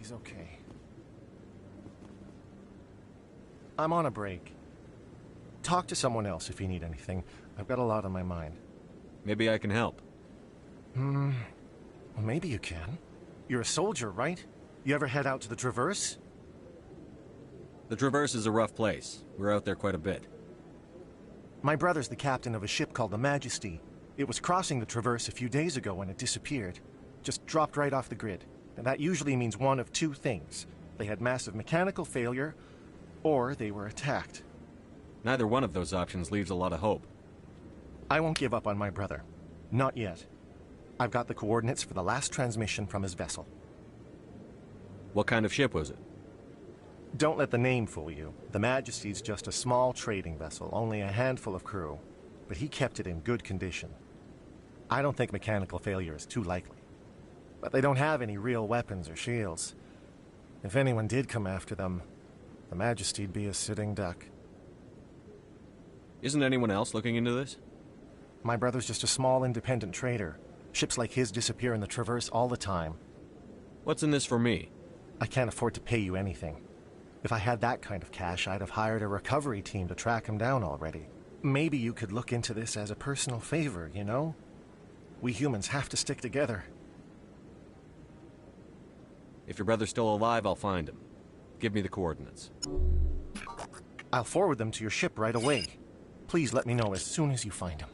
everything's okay. I'm on a break. Talk to someone else if you need anything. I've got a lot on my mind. Maybe I can help. Well, maybe you can. You're a soldier, right? You ever head out to the Traverse? The Traverse is a rough place. We're out there quite a bit. My brother's the captain of a ship called the Majesty. It was crossing the Traverse a few days ago when it disappeared. Just dropped right off the grid. And that usually means one of two things. They had massive mechanical failure, or they were attacked. Neither one of those options leaves a lot of hope. I won't give up on my brother. Not yet. I've got the coordinates for the last transmission from his vessel. What kind of ship was it? Don't let the name fool you. The Majesty's just a small trading vessel, only a handful of crew. But he kept it in good condition. I don't think mechanical failure is too likely. But they don't have any real weapons or shields. If anyone did come after them, the Majesty'd be a sitting duck. Isn't anyone else looking into this? My brother's just a small independent trader. Ships like his disappear in the Traverse all the time. What's in this for me? I can't afford to pay you anything. If I had that kind of cash, I'd have hired a recovery team to track him down already. Maybe you could look into this as a personal favor, you know? We humans have to stick together. If your brother's still alive, I'll find him. Give me the coordinates. I'll forward them to your ship right away. Please let me know as soon as you find him.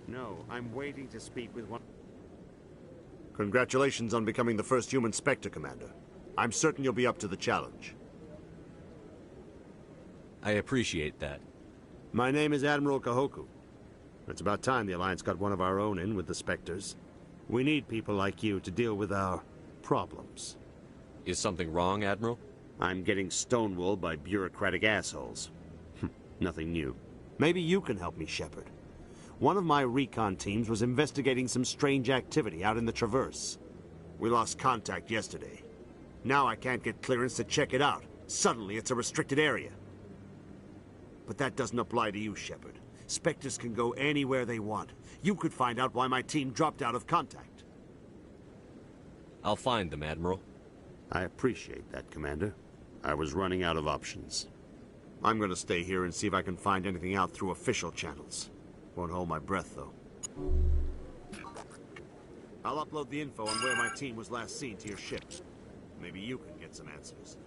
No, I'm waiting to speak with one... Congratulations on becoming the first human Spectre, Commander. I'm certain you'll be up to the challenge. I appreciate that. My name is Admiral Kahoku. It's about time the Alliance got one of our own in with the Spectres. We need people like you to deal with our problems. Is something wrong, Admiral? I'm getting stonewalled by bureaucratic assholes. Nothing new. Maybe you can help me, Shepard. One of my recon teams was investigating some strange activity out in the Traverse. We lost contact yesterday. Now I can't get clearance to check it out. Suddenly it's a restricted area. But that doesn't apply to you, Shepard. Spectres can go anywhere they want. You could find out why my team dropped out of contact. I'll find them, Admiral. I appreciate that, Commander. I was running out of options. I'm gonna stay here and see if I can find anything out through official channels. Won't hold my breath, though. I'll upload the info on where my team was last seen to your ships. Maybe you can get some answers.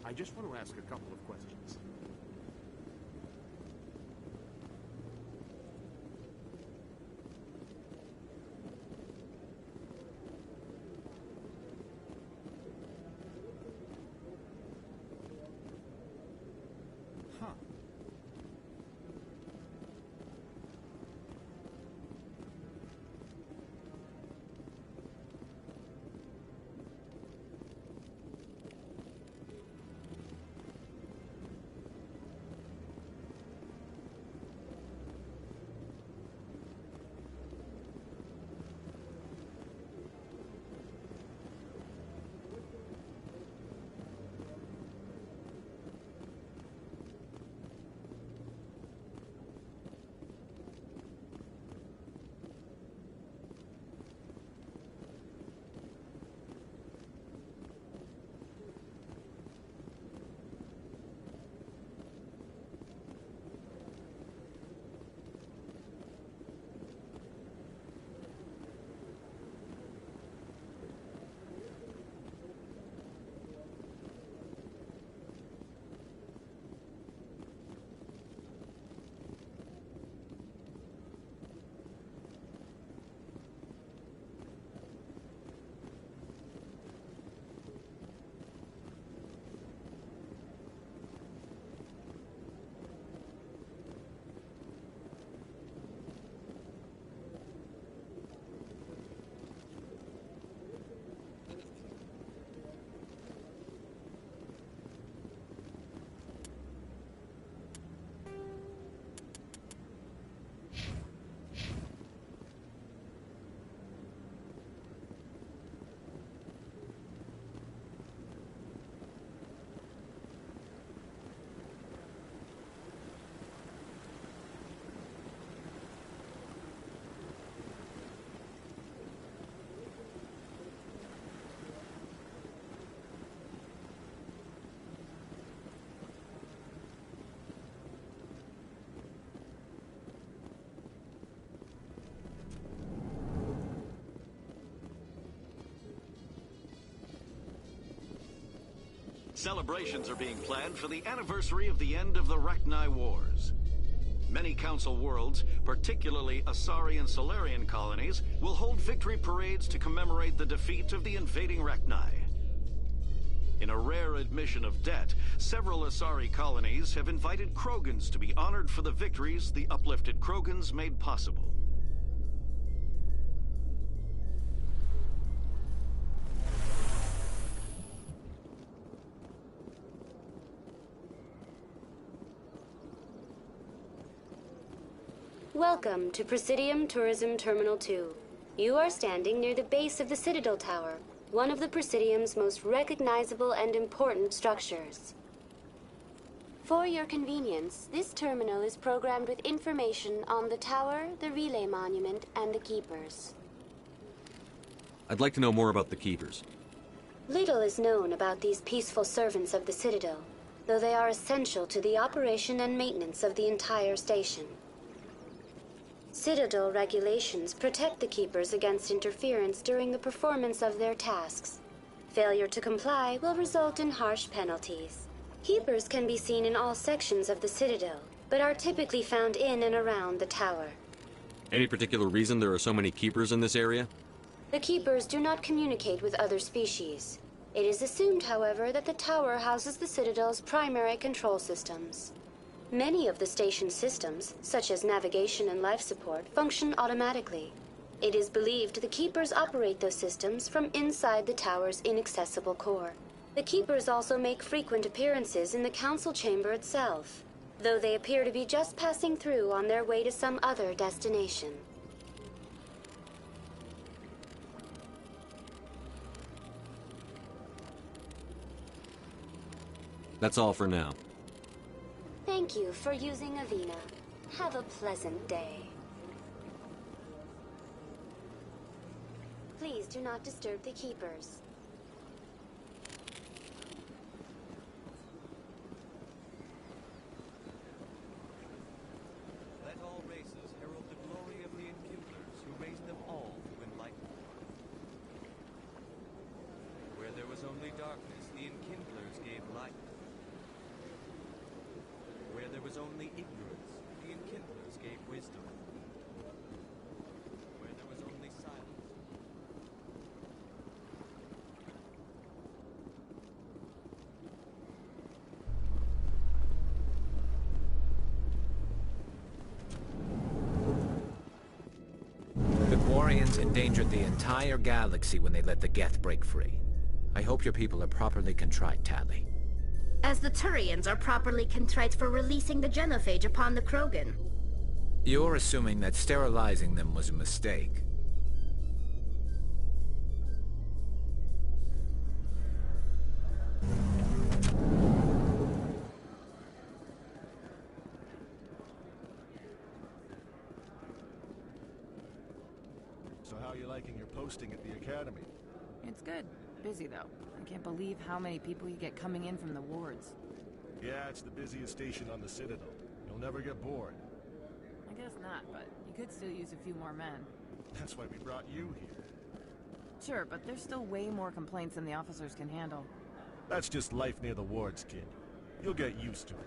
I just want to ask a couple of questions. Huh. Celebrations are being planned for the anniversary of the end of the Rachni Wars. Many Council worlds, particularly Asari and Solarian colonies, will hold victory parades to commemorate the defeat of the invading Rachni. In a rare admission of debt, several Asari colonies have invited Krogans to be honored for the victories the uplifted Krogans made possible. Welcome to Presidium Tourism Terminal 2. You are standing near the base of the Citadel Tower, one of the Presidium's most recognizable and important structures. For your convenience, this terminal is programmed with information on the tower, the relay monument, and the keepers. I'd like to know more about the Keepers. Little is known about these peaceful servants of the Citadel, though they are essential to the operation and maintenance of the entire station. Citadel regulations protect the Keepers against interference during the performance of their tasks. Failure to comply will result in harsh penalties. Keepers can be seen in all sections of the Citadel, but are typically found in and around the tower. Any particular reason there are so many Keepers in this area? The Keepers do not communicate with other species. It is assumed, however, that the tower houses the Citadel's primary control systems. Many of the station's systems, such as navigation and life support, function automatically. It is believed the Keepers operate those systems from inside the tower's inaccessible core. The Keepers also make frequent appearances in the Council chamber itself, though they appear to be just passing through on their way to some other destination. That's all for now. Thank you for using Avina. Have a pleasant day. Please do not disturb the Keepers. Let all races herald the glory of the Enkindlers who raised them all to enlightenment. Where there was only darkness, the Enkindlers gave light. Where there was only ignorance, the enkindlers gave wisdom. Where there was only silence. The Quarians endangered the entire galaxy when they let the Geth break free. I hope your people are properly contrite, Tali. As the Turians are properly contrite for releasing the genophage upon the Krogan. You're assuming that sterilizing them was a mistake. So how are you liking your posting at the academy? It's good. Busy, though. I can't believe how many people you get coming in from the wards. Yeah, it's the busiest station on the Citadel. You'll never get bored. I guess not, but you could still use a few more men. That's why we brought you here. Sure, but there's still way more complaints than the officers can handle. That's just life near the wards, kid. You'll get used to it.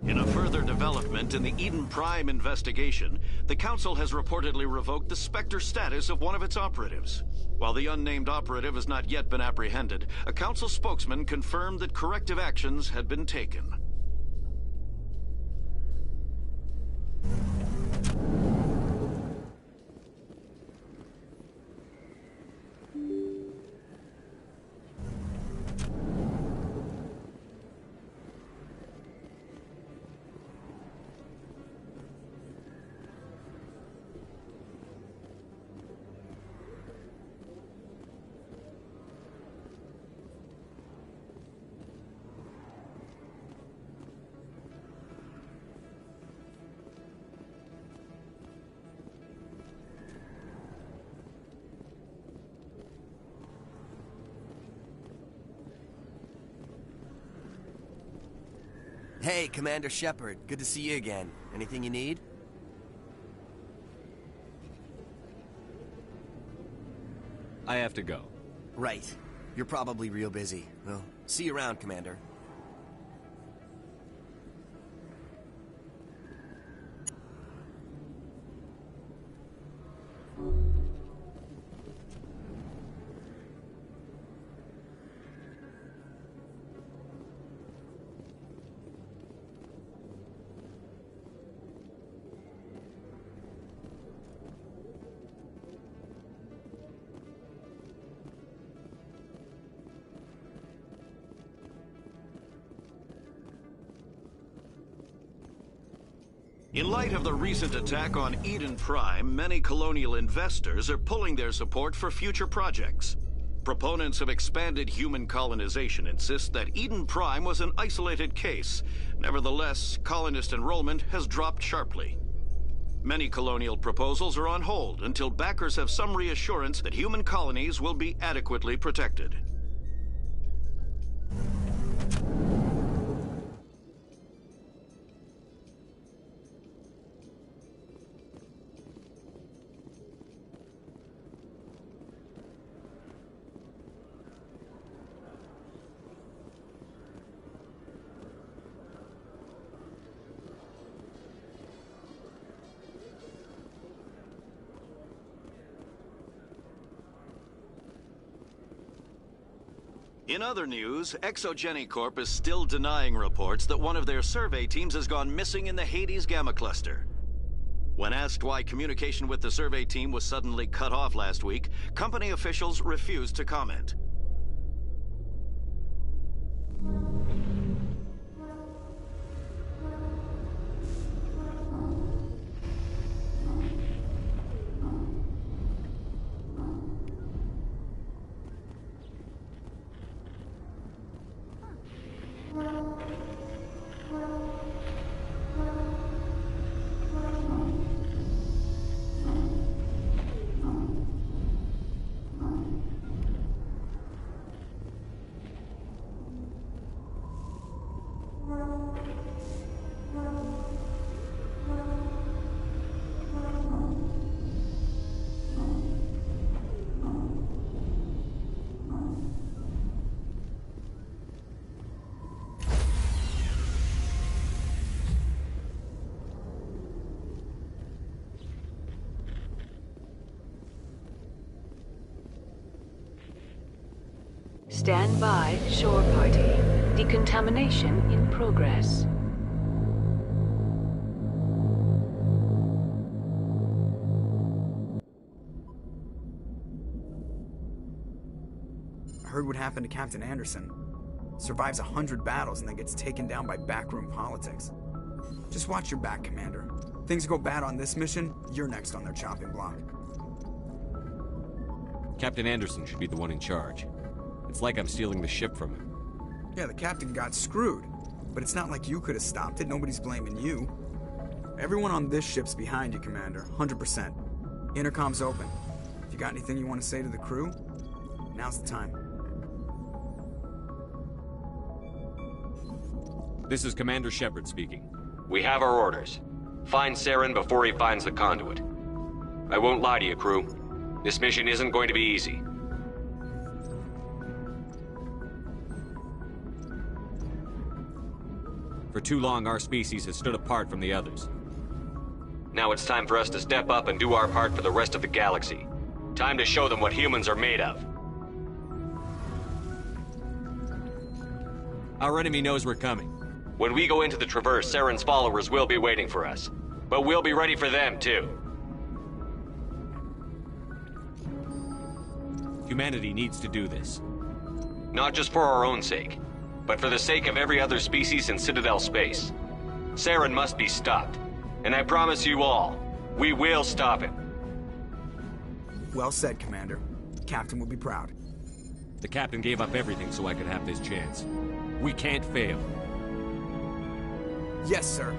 In a further development in the Eden Prime investigation, the Council has reportedly revoked the Spectre status of one of its operatives. While the unnamed operative has not yet been apprehended, a Council spokesman confirmed that corrective actions had been taken. Hey, Commander Shepard. Good to see you again. Anything you need? I have to go. Right. You're probably real busy. Well, see you around, Commander. In light of the recent attack on Eden Prime, many colonial investors are pulling their support for future projects. Proponents of expanded human colonization insist that Eden Prime was an isolated case. Nevertheless, colonist enrollment has dropped sharply. Many colonial proposals are on hold until backers have some reassurance that human colonies will be adequately protected. In other news, Exogenicorp is still denying reports that one of their survey teams has gone missing in the Hades Gamma Cluster. When asked why communication with the survey team was suddenly cut off last week, company officials refused to comment. Stand by, shore party. Decontamination in progress. I heard what happened to Captain Anderson. Survives 100 battles and then gets taken down by backroom politics. Just watch your back, Commander. Things go bad on this mission, you're next on their chopping block. Captain Anderson should be the one in charge. It's like I'm stealing the ship from him. Yeah, the captain got screwed. But it's not like you could have stopped it. Nobody's blaming you. Everyone on this ship's behind you, Commander. 100%. Intercom's open. If you got anything you want to say to the crew, now's the time. This is Commander Shepard speaking. We have our orders. Find Saren before he finds the conduit. I won't lie to you, crew. This mission isn't going to be easy. For too long, our species has stood apart from the others. Now it's time for us to step up and do our part for the rest of the galaxy. Time to show them what humans are made of. Our enemy knows we're coming. When we go into the Traverse, Saren's followers will be waiting for us. But we'll be ready for them, too. Humanity needs to do this. Not just for our own sake, but for the sake of every other species in Citadel space. Saren must be stopped. And I promise you all, we will stop him. Well said, Commander. Captain will be proud. The captain gave up everything so I could have this chance. We can't fail. Yes, sir.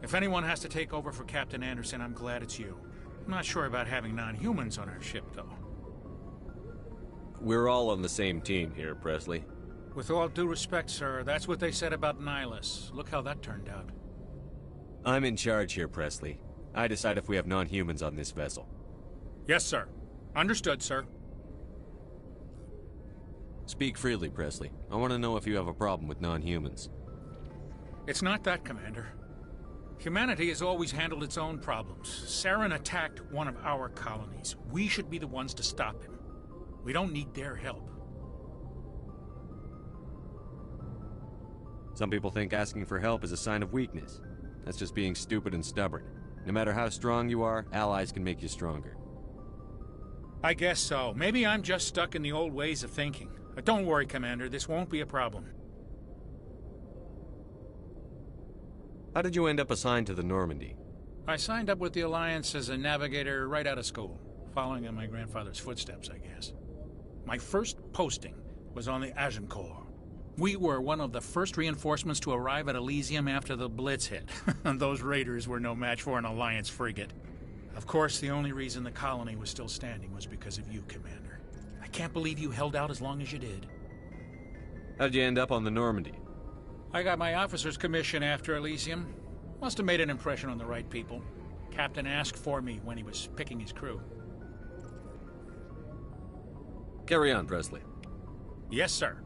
If anyone has to take over for Captain Anderson, I'm glad it's you. I'm not sure about having non-humans on our ship, though. We're all on the same team here, Presley. With all due respect, sir, that's what they said about Nihilus. Look how that turned out. I'm in charge here, Presley. I decide if we have non-humans on this vessel. Yes, sir. Understood, sir. Speak freely, Presley. I want to know if you have a problem with non-humans. It's not that, Commander. Humanity has always handled its own problems. Saren attacked one of our colonies. We should be the ones to stop him. We don't need their help. Some people think asking for help is a sign of weakness. That's just being stupid and stubborn. No matter how strong you are, allies can make you stronger. I guess so. Maybe I'm just stuck in the old ways of thinking. But don't worry, Commander. This won't be a problem. How did you end up assigned to the Normandy? I signed up with the Alliance as a navigator right out of school, following in my grandfather's footsteps, I guess. My first posting was on the Agincourt. We were one of the first reinforcements to arrive at Elysium after the Blitz hit. And those raiders were no match for an Alliance frigate. Of course, the only reason the colony was still standing was because of you, Commander. I can't believe you held out as long as you did. How'd you end up on the Normandy? I got my officer's commission after Elysium. Must have made an impression on the right people. Captain asked for me when he was picking his crew. Carry on, Presley. Yes, sir.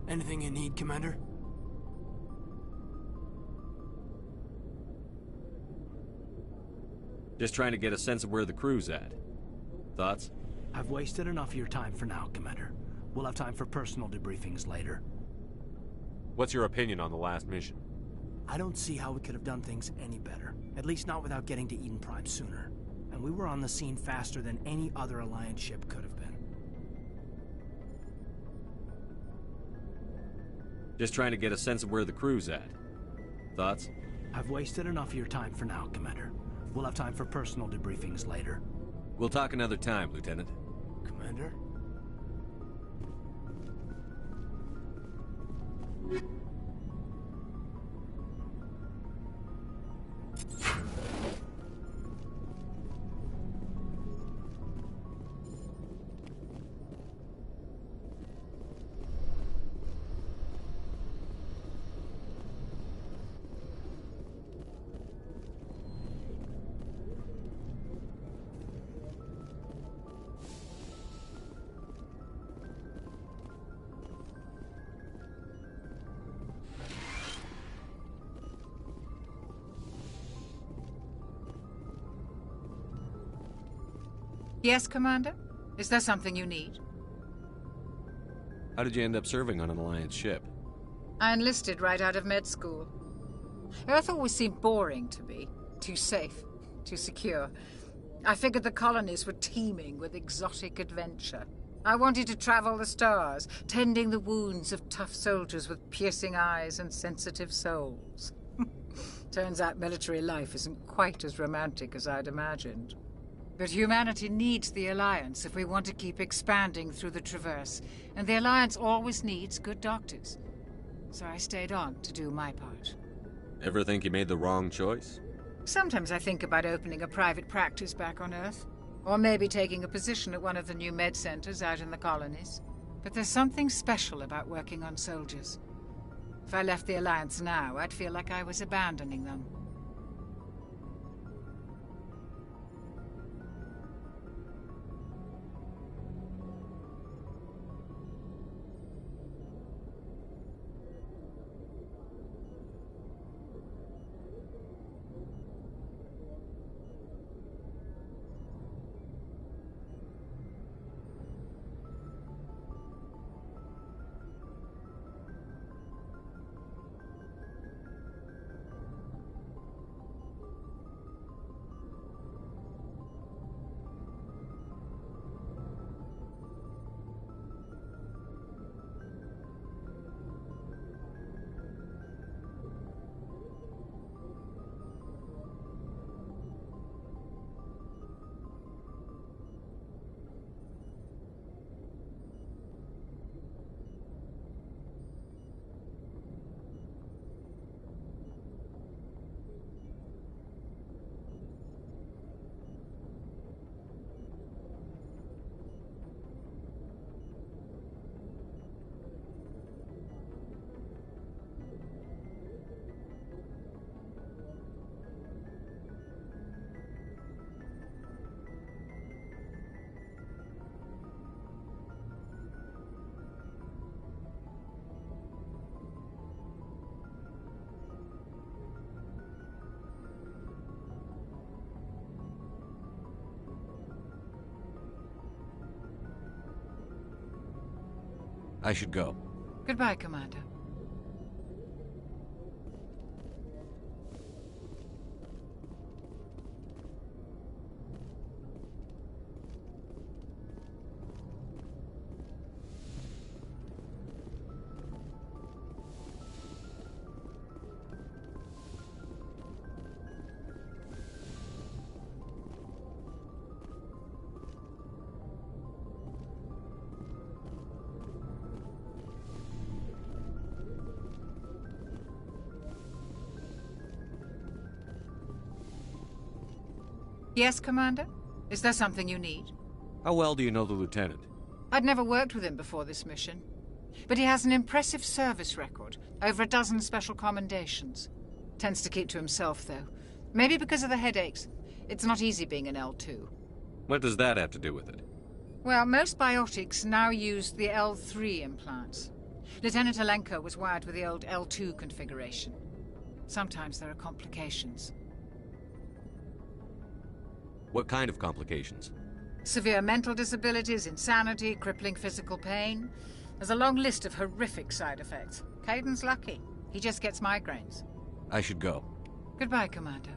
Anything you need, Commander? Just trying to get a sense of where the crew's at. Thoughts? I've wasted enough of your time for now, Commander. We'll have time for personal debriefings later. What's your opinion on the last mission? I don't see how we could have done things any better. At least not without getting to Eden Prime sooner. And we were on the scene faster than any other Alliance ship could have been. Just trying to get a sense of where the crew's at. Thoughts? I've wasted enough of your time for now, Commander. We'll have time for personal debriefings later. We'll talk another time, Lieutenant. Commander? Yes, Commander? Is there something you need? How did you end up serving on an Alliance ship? I enlisted right out of med school. Earth always seemed boring to me. Too safe, too secure. I figured the colonies were teeming with exotic adventure. I wanted to travel the stars, tending the wounds of tough soldiers with piercing eyes and sensitive souls. Turns out military life isn't quite as romantic as I'd imagined. But humanity needs the Alliance if we want to keep expanding through the Traverse, and the Alliance always needs good doctors. So I stayed on to do my part. Ever think you made the wrong choice? Sometimes I think about opening a private practice back on Earth, or maybe taking a position at one of the new med centers out in the colonies. But there's something special about working on soldiers. If I left the Alliance now, I'd feel like I was abandoning them. I should go. Goodbye, Commander. Yes, Commander? Is there something you need? How well do you know the lieutenant? I'd never worked with him before this mission. But he has an impressive service record, over a dozen special commendations. Tends to keep to himself, though. Maybe because of the headaches. It's not easy being an L2. What does that have to do with it? Well, most biotics now use the L3 implants. Lieutenant Alenko was wired with the old L2 configuration. Sometimes there are complications. What kind of complications? Severe mental disabilities, insanity, crippling physical pain. There's a long list of horrific side effects. Caden's lucky. He just gets migraines. I should go. Goodbye, Commander.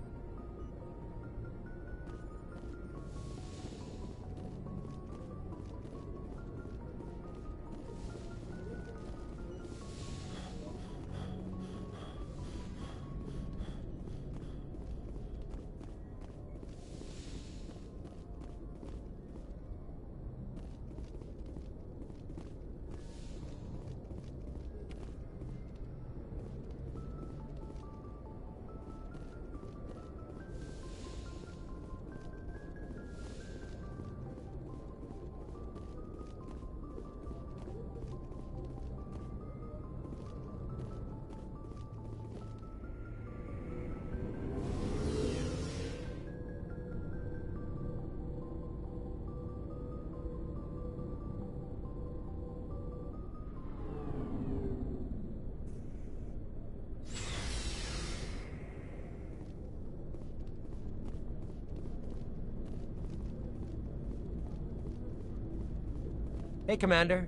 Hey, Commander.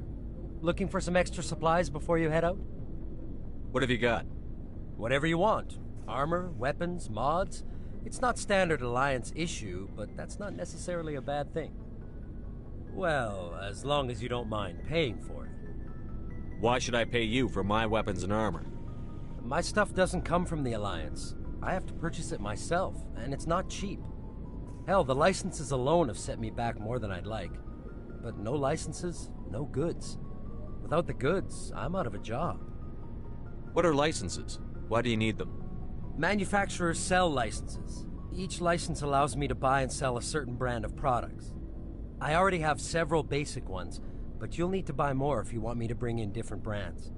Looking for some extra supplies before you head out? What have you got? Whatever you want. Armor, weapons, mods. It's not standard Alliance issue, but that's not necessarily a bad thing. Well, as long as you don't mind paying for it. Why should I pay you for my weapons and armor? My stuff doesn't come from the Alliance. I have to purchase it myself, and it's not cheap. Hell, the licenses alone have set me back more than I'd like. But no licenses, no goods. Without the goods, I'm out of a job. What are licenses? Why do you need them? Manufacturers sell licenses. Each license allows me to buy and sell a certain brand of products. I already have several basic ones, but you'll need to buy more if you want me to bring in different brands.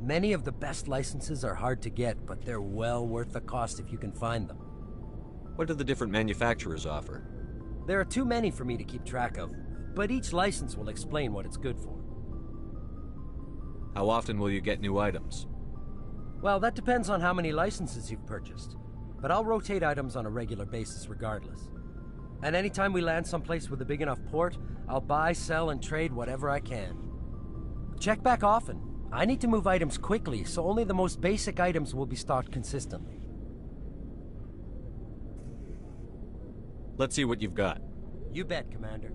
Many of the best licenses are hard to get, but they're well worth the cost if you can find them. What do the different manufacturers offer? There are too many for me to keep track of, but each license will explain what it's good for. How often will you get new items? Well, that depends on how many licenses you've purchased, but I'll rotate items on a regular basis regardless. And anytime we land someplace with a big enough port, I'll buy, sell, and trade whatever I can. Check back often. I need to move items quickly, so only the most basic items will be stocked consistently. Let's see what you've got. You bet, Commander.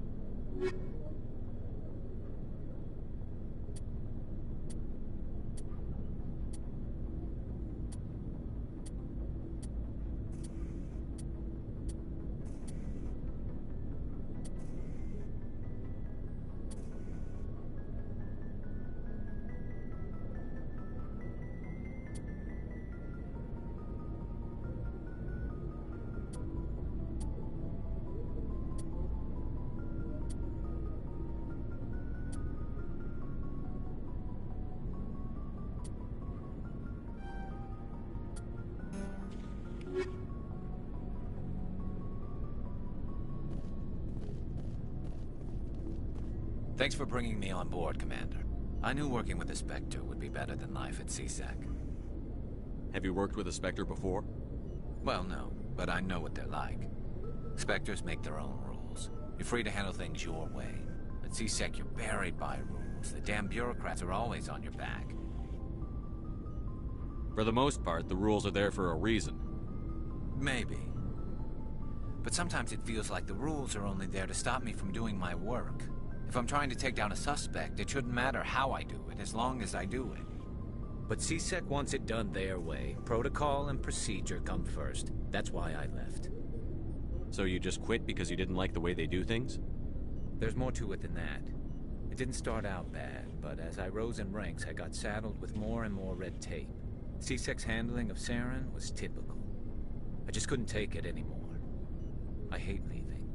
Thanks for bringing me on board, Commander. I knew working with the Spectre would be better than life at CSEC. Have you worked with a Spectre before? Well, no, but I know what they're like. Spectres make their own rules. You're free to handle things your way. At CSEC, you're buried by rules. jobs. The damn bureaucrats are always on your back. For the most part, the rules are there for a reason. Maybe. But sometimes it feels like the rules are only there to stop me from doing my work. If I'm trying to take down a suspect, it shouldn't matter how I do it, as long as I do it. But CSEC wants it done their way. Protocol and procedure come first. That's why I left. So you just quit because you didn't like the way they do things? There's more to it than that. It didn't start out bad, but as I rose in ranks, I got saddled with more and more red tape. CSEC's handling of Saren was typical. I just couldn't take it anymore. I hate leaving.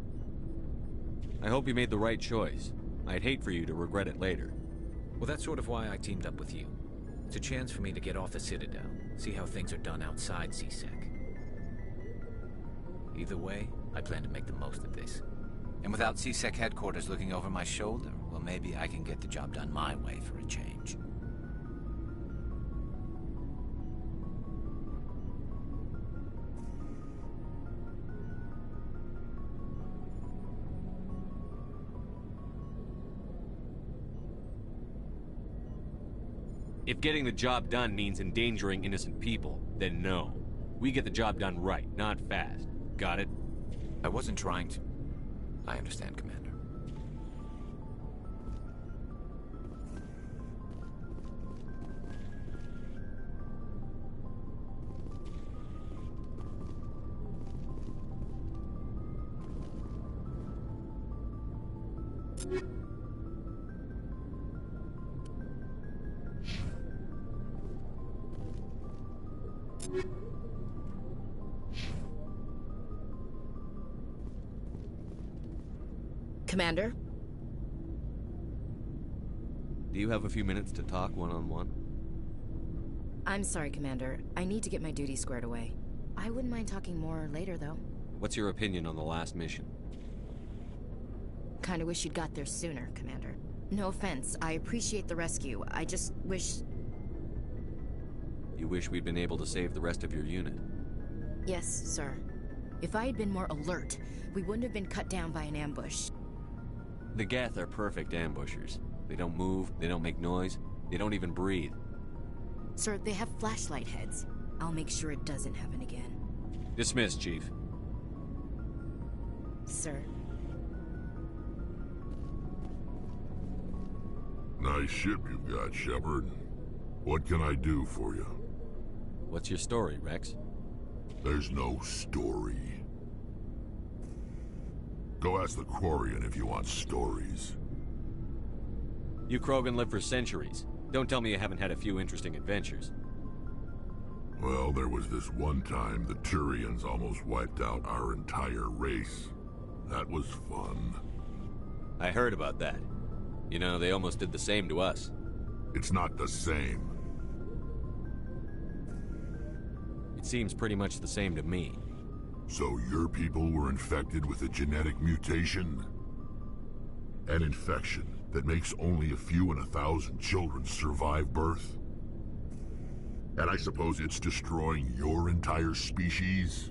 I hope you made the right choice. I'd hate for you to regret it later. Well, that's sort of why I teamed up with you. It's a chance for me to get off the Citadel, see how things are done outside CSEC. Either way, I plan to make the most of this. And without CSEC headquarters looking over my shoulder, well, maybe I can get the job done my way for a change. If getting the job done means endangering innocent people, then no. We get the job done right, not fast. Got it? I wasn't trying to... I understand, Commander. Commander? Do you have a few minutes to talk one-on-one? I'm sorry, Commander. I need to get my duty squared away. I wouldn't mind talking more later, though. What's your opinion on the last mission? Kinda wish you'd got there sooner, Commander. No offense, I appreciate the rescue. I just wish... You wish we'd been able to save the rest of your unit? Yes, sir. If I had been more alert, we wouldn't have been cut down by an ambush. The Geth are perfect ambushers. They don't move, they don't make noise, they don't even breathe. Sir, they have flashlight heads. I'll make sure it doesn't happen again. Dismissed, Chief. Sir. Nice ship you've got, Shepard. What can I do for you? What's your story, Rex? There's no story. Go ask the Quarian if you want stories. You Krogan live for centuries. Don't tell me you haven't had a few interesting adventures. Well, there was this one time the Turians almost wiped out our entire race. That was fun. I heard about that. You know, they almost did the same to us. It's not the same. It seems pretty much the same to me. So your people were infected with a genetic mutation? An infection that makes only a few in 1,000 children survive birth? And I suppose it's destroying your entire species?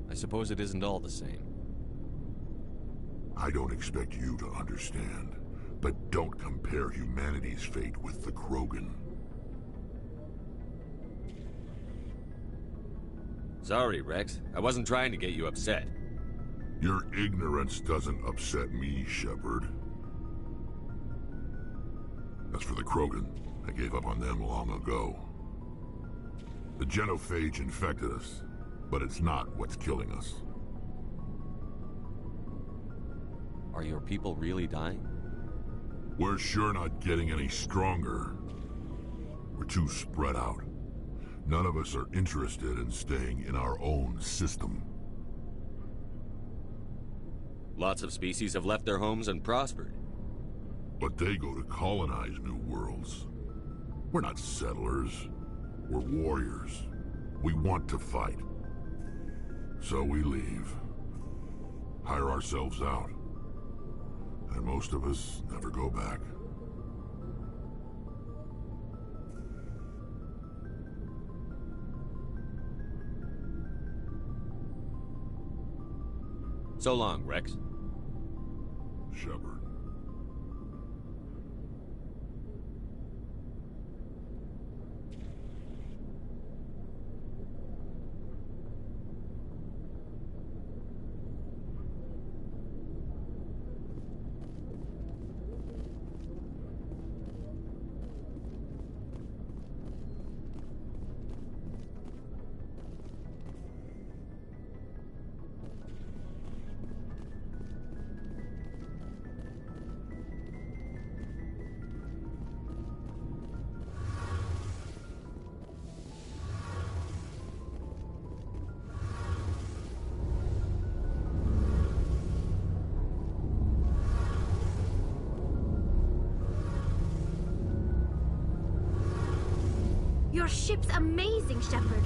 I suppose it isn't all the same. I don't expect you to understand, but don't compare humanity's fate with the Krogan. Sorry, Rex. I wasn't trying to get you upset. Your ignorance doesn't upset me, Shepard. As for the Krogan, I gave up on them long ago. The genophage infected us, but it's not what's killing us. Are your people really dying? We're sure not getting any stronger. We're too spread out. None of us are interested in staying in our own system. Lots of species have left their homes and prospered. But they go to colonize new worlds. We're not settlers. We're warriors. We want to fight. So we leave. Hire ourselves out. And most of us never go back. So long, Rex. Shepard. Your ship's amazing, Shepard.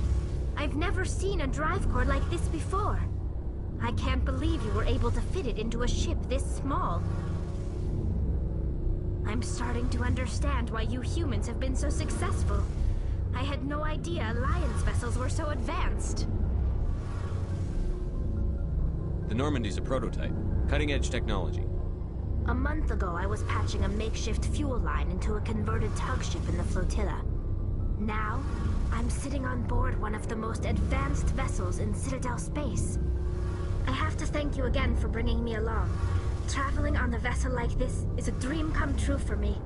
I've never seen a drive core like this before. I can't believe you were able to fit it into a ship this small. I'm starting to understand why you humans have been so successful. I had no idea Alliance vessels were so advanced. The Normandy's a prototype. Cutting-edge technology. A month ago, I was patching a makeshift fuel line into a converted tug ship in the flotilla. Now, I'm sitting on board one of the most advanced vessels in Citadel space. I have to thank you again for bringing me along. Traveling on a vessel like this is a dream come true for me.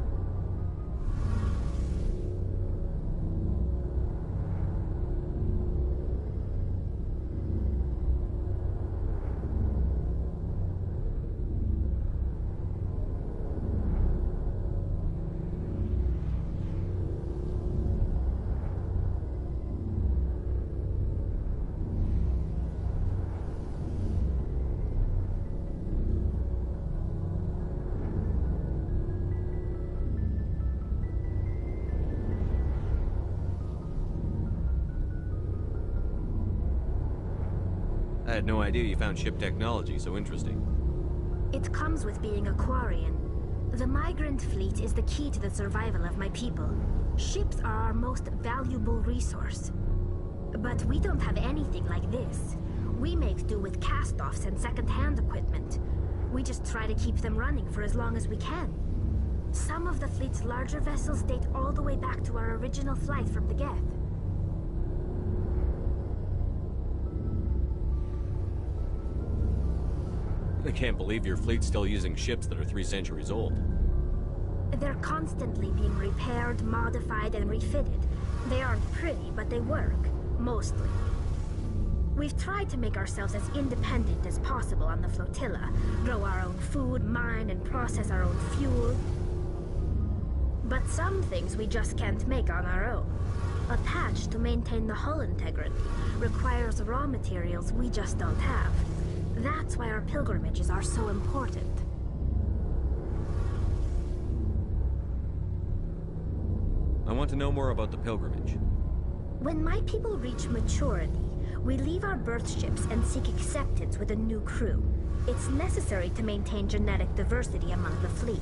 I had no idea you found ship technology so interesting. It comes with being a Quarian. The migrant fleet is the key to the survival of my people. Ships are our most valuable resource. But we don't have anything like this. We make do with cast-offs and second-hand equipment. We just try to keep them running for as long as we can. Some of the fleet's larger vessels date all the way back to our original flight from the Geth. I can't believe your fleet's still using ships that are 3 centuries old. They're constantly being repaired, modified, and refitted. They aren't pretty, but they work. Mostly. We've tried to make ourselves as independent as possible on the flotilla. Grow our own food, mine, and process our own fuel. But some things we just can't make on our own. A patch to maintain the hull integrity requires raw materials we just don't have. That's why our pilgrimages are so important. I want to know more about the pilgrimage. When my people reach maturity, we leave our birth ships and seek acceptance with a new crew. It's necessary to maintain genetic diversity among the fleet.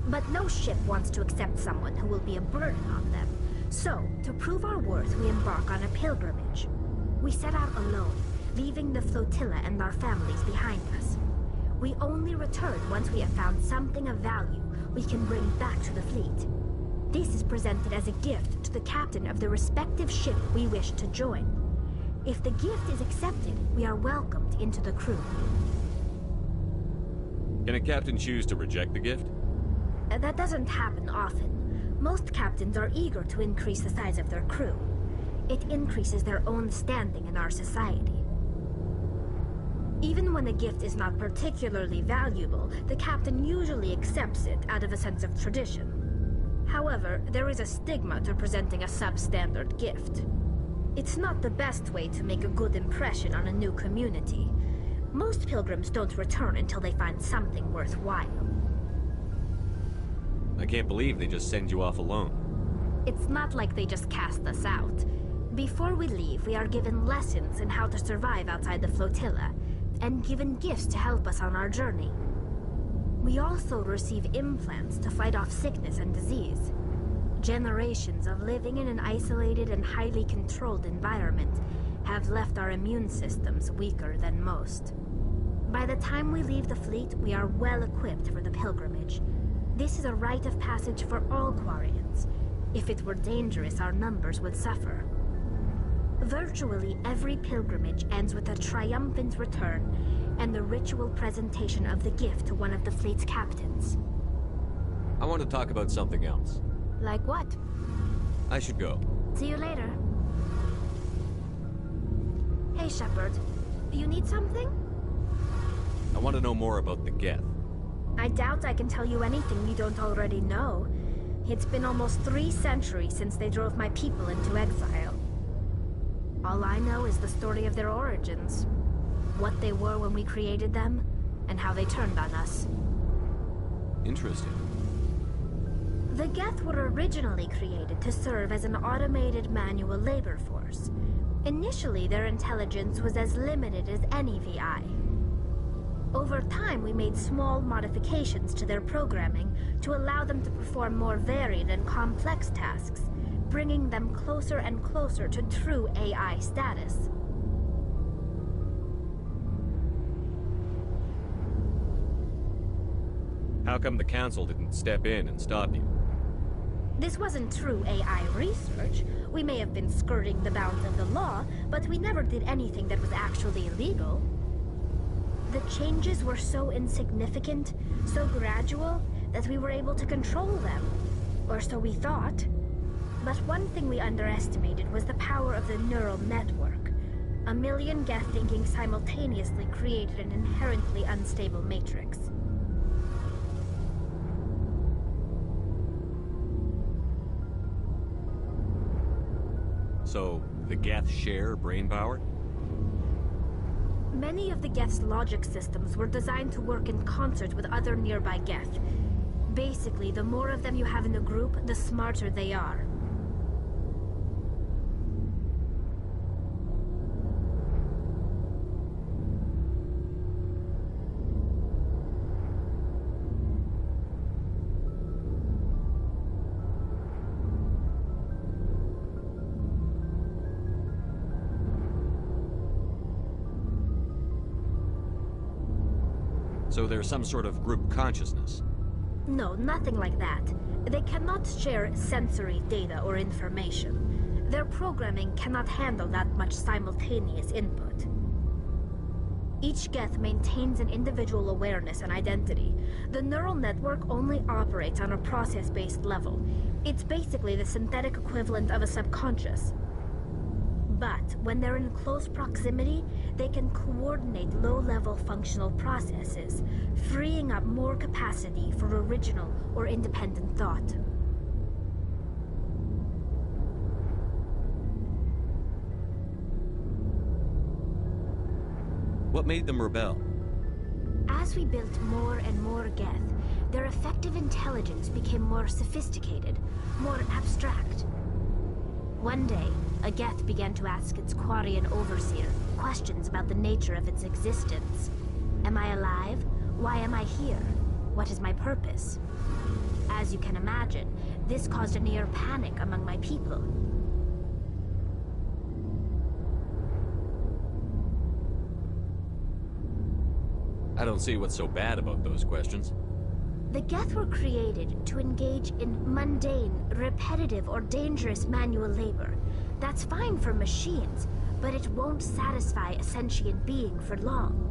But no ship wants to accept someone who will be a burden on them. So, to prove our worth, we embark on a pilgrimage. We set out alone, leaving the flotilla and our families behind us. We only return once we have found something of value we can bring back to the fleet. This is presented as a gift to the captain of the respective ship we wish to join. If the gift is accepted, we are welcomed into the crew. Can a captain choose to reject the gift? That doesn't happen often. Most captains are eager to increase the size of their crew. It increases their own standing in our society. Even when a gift is not particularly valuable, the captain usually accepts it out of a sense of tradition. However, there is a stigma to presenting a substandard gift. It's not the best way to make a good impression on a new community. Most pilgrims don't return until they find something worthwhile. I can't believe they just send you off alone. It's not like they just cast us out. Before we leave, we are given lessons in how to survive outside the flotilla, and given gifts to help us on our journey. We also receive implants to fight off sickness and disease. Generations of living in an isolated and highly controlled environment have left our immune systems weaker than most. By the time we leave the fleet, we are well equipped for the pilgrimage. This is a rite of passage for all Quarians. If it were dangerous, our numbers would suffer. Virtually every pilgrimage ends with a triumphant return and the ritual presentation of the gift to one of the fleet's captains. I want to talk about something else. Like what? I should go. See you later. Hey, Shepard. You need something? I want to know more about the Geth. I doubt I can tell you anything you don't already know. It's been almost 3 centuries since they drove my people into exile. All I know is the story of their origins. What they were when we created them, and how they turned on us. Interesting. The Geth were originally created to serve as an automated manual labor force. Initially, their intelligence was as limited as any VI. Over time, we made small modifications to their programming to allow them to perform more varied and complex tasks, bringing them closer and closer to true AI status. How come the Council didn't step in and stop you? This wasn't true AI research. We may have been skirting the bounds of the law, but we never did anything that was actually illegal. The changes were so insignificant, so gradual, that we were able to control them. Or so we thought. But one thing we underestimated was the power of the neural network. A million Geth thinking simultaneously created an inherently unstable matrix. So, the Geth share brain power? Many of the Geth's logic systems were designed to work in concert with other nearby Geth. Basically, the more of them you have in a group, the smarter they are. So there's some sort of group consciousness? No, nothing like that. They cannot share sensory data or information. Their programming cannot handle that much simultaneous input. Each Geth maintains an individual awareness and identity. The neural network only operates on a process-based level. It's basically the synthetic equivalent of a subconscious. But when they're in close proximity, they can coordinate low-level functional processes, freeing up more capacity for original or independent thought. What made them rebel? As we built more and more Geth, their effective intelligence became more sophisticated, more abstract. One day, a Geth began to ask its Quarian overseer questions about the nature of its existence. Am I alive? Why am I here? What is my purpose? As you can imagine, this caused a near panic among my people. I don't see what's so bad about those questions. The Geth were created to engage in mundane, repetitive, or dangerous manual labor. That's fine for machines, but it won't satisfy a sentient being for long.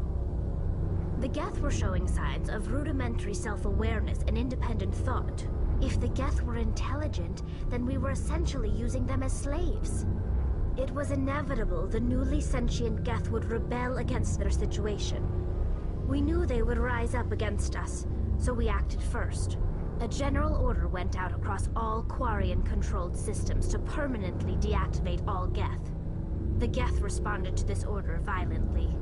The Geth were showing signs of rudimentary self-awareness and independent thought. If the Geth were intelligent, then we were essentially using them as slaves. It was inevitable the newly sentient Geth would rebel against their situation. We knew they would rise up against us, so we acted first. A general order went out across all Quarian-controlled systems to permanently deactivate all Geth. The Geth responded to this order violently.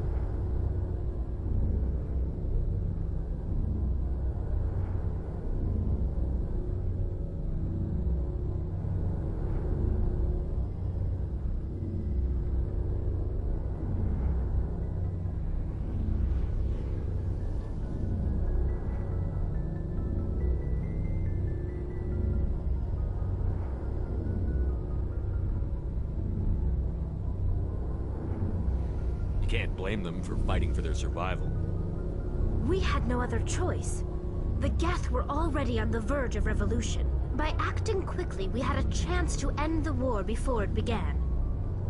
Can't blame them for fighting for their survival. We had no other choice. The Geth were already on the verge of revolution. By acting quickly, we had a chance to end the war before it began.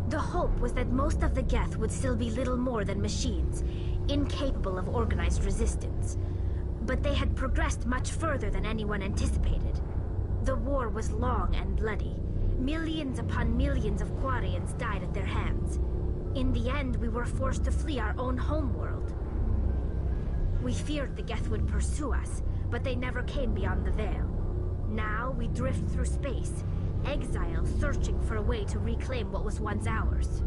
The hope was that most of the Geth would still be little more than machines, incapable of organized resistance. But they had progressed much further than anyone anticipated. The war was long and bloody. Millions upon millions of Quarians died at their hands. In the end, we were forced to flee our own homeworld. We feared the Geth would pursue us, but they never came beyond the Veil. Now we drift through space, exile searching for a way to reclaim what was once ours.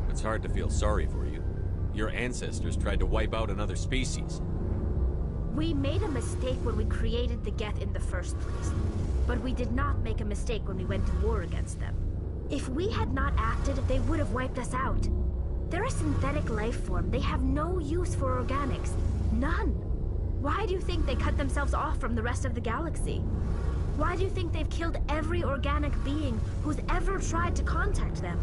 It's hard to feel sorry for you. Your ancestors tried to wipe out another species. We made a mistake when we created the Geth in the first place, but we did not make a mistake when we went to war against them. If we had not acted, they would have wiped us out. They're a synthetic life form. They have no use for organics. None. Why do you think they cut themselves off from the rest of the galaxy? Why do you think they've killed every organic being who's ever tried to contact them?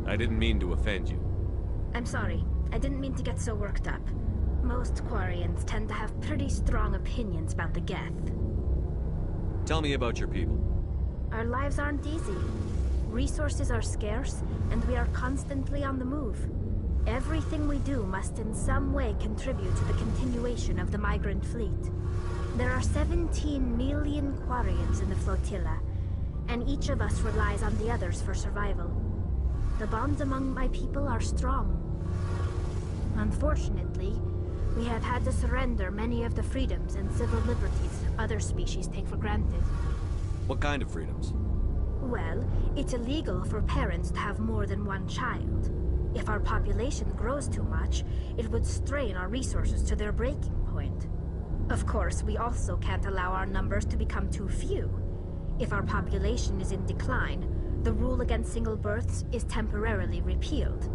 I didn't mean to offend you. I'm sorry. I didn't mean to get so worked up. Most Quarians tend to have pretty strong opinions about the Geth. Tell me about your people. Our lives aren't easy. Resources are scarce, and we are constantly on the move. Everything we do must in some way contribute to the continuation of the migrant fleet. There are 17 million Quarians in the flotilla, and each of us relies on the others for survival. The bonds among my people are strong. Unfortunately, we have had to surrender many of the freedoms and civil liberties other species take for granted. What kind of freedoms? Well, it's illegal for parents to have more than one child. If our population grows too much, it would strain our resources to their breaking point. Of course, we also can't allow our numbers to become too few. If our population is in decline, the rule against single births is temporarily repealed.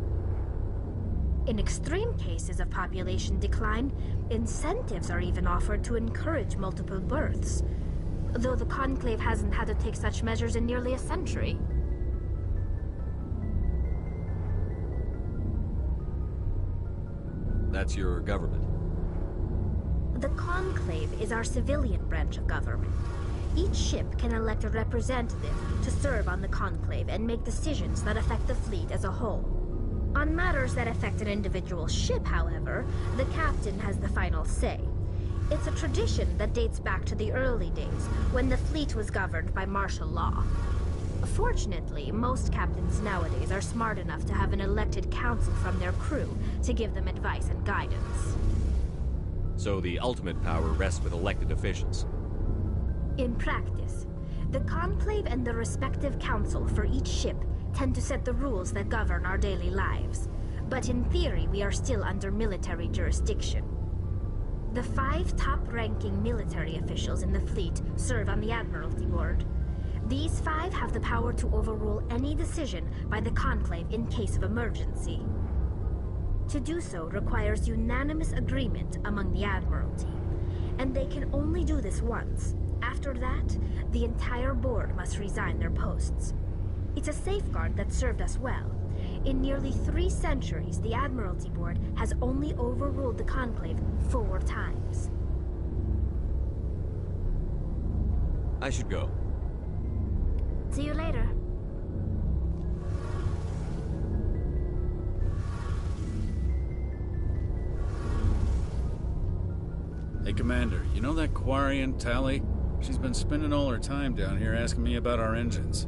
In extreme cases of population decline, incentives are even offered to encourage multiple births, though the Conclave hasn't had to take such measures in nearly a century. That's your government. The Conclave is our civilian branch of government. Each ship can elect a representative to serve on the Conclave and make decisions that affect the fleet as a whole. On matters that affect an individual ship, however, the captain has the final say. It's a tradition that dates back to the early days, when the fleet was governed by martial law. Fortunately, most captains nowadays are smart enough to have an elected council from their crew to give them advice and guidance. So the ultimate power rests with elected officials. In practice, the Conclave and the respective council for each ship tend to set the rules that govern our daily lives. But in theory, we are still under military jurisdiction. The 5 top-ranking military officials in the fleet serve on the Admiralty Board. These 5 have the power to overrule any decision by the Conclave in case of emergency. To do so requires unanimous agreement among the Admiralty, and they can only do this once. After that, the entire board must resign their posts. It's a safeguard that served us well. In nearly 3 centuries, the Admiralty Board has only overruled the Conclave 4 times. I should go. See you later. Hey, Commander, you know that Quarian, Tally? She's been spending all her time down here asking me about our engines.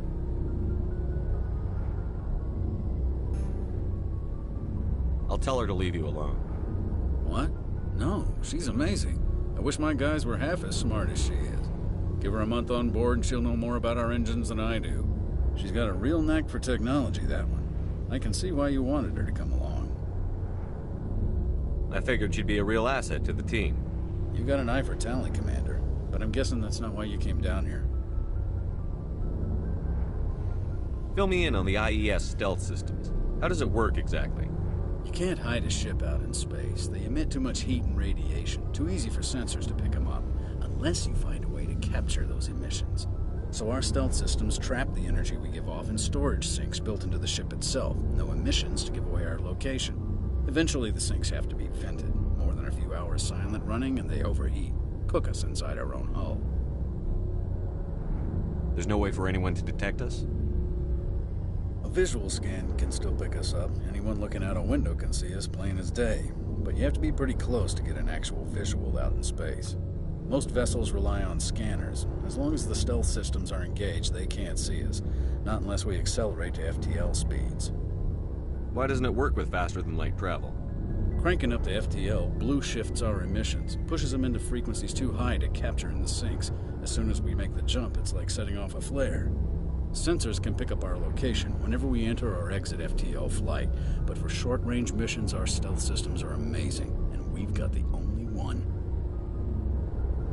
I'll tell her to leave you alone. What? No, she's amazing. I wish my guys were half as smart as she is. Give her a month on board and she'll know more about our engines than I do. She's got a real knack for technology, that one. I can see why you wanted her to come along. I figured she'd be a real asset to the team. You got an eye for talent, Commander, but I'm guessing that's not why you came down here. Fill me in on the IES stealth systems. How does it work exactly? You can't hide a ship out in space. They emit too much heat and radiation. Too easy for sensors to pick them up, unless you find a way to capture those emissions. So our stealth systems trap the energy we give off in storage sinks built into the ship itself. No emissions to give away our location. Eventually the sinks have to be vented. More than a few hours silent running and they overheat. Cook us inside our own hull. There's no way for anyone to detect us? A visual scan can still pick us up. Anyone looking out a window can see us plain as day. But you have to be pretty close to get an actual visual out in space. Most vessels rely on scanners. As long as the stealth systems are engaged, they can't see us. Not unless we accelerate to FTL speeds. Why doesn't it work with faster-than-light travel? Cranking up the FTL blue shifts our emissions, pushes them into frequencies too high to capture in the sinks. As soon as we make the jump, it's like setting off a flare. Sensors can pick up our location whenever we enter or exit FTL flight, but for short-range missions, our stealth systems are amazing, and we've got the only one.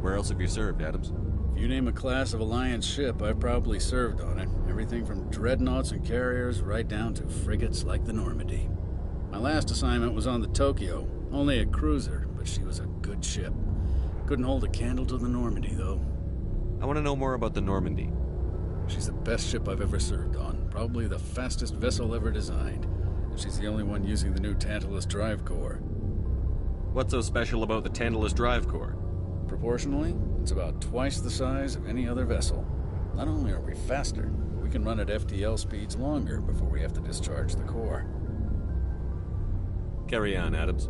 Where else have you served, Adams? If you name a class of Alliance ship, I've probably served on it. Everything from dreadnoughts and carriers right down to frigates like the Normandy. My last assignment was on the Tokyo, only a cruiser, but she was a good ship. Couldn't hold a candle to the Normandy, though. I want to know more about the Normandy. She's the best ship I've ever served on, probably the fastest vessel ever designed. And she's the only one using the new Tantalus drive core. What's so special about the Tantalus drive core? Proportionally, it's about twice the size of any other vessel. Not only are we faster, but we can run at FTL speeds longer before we have to discharge the core. Carry on, Adams.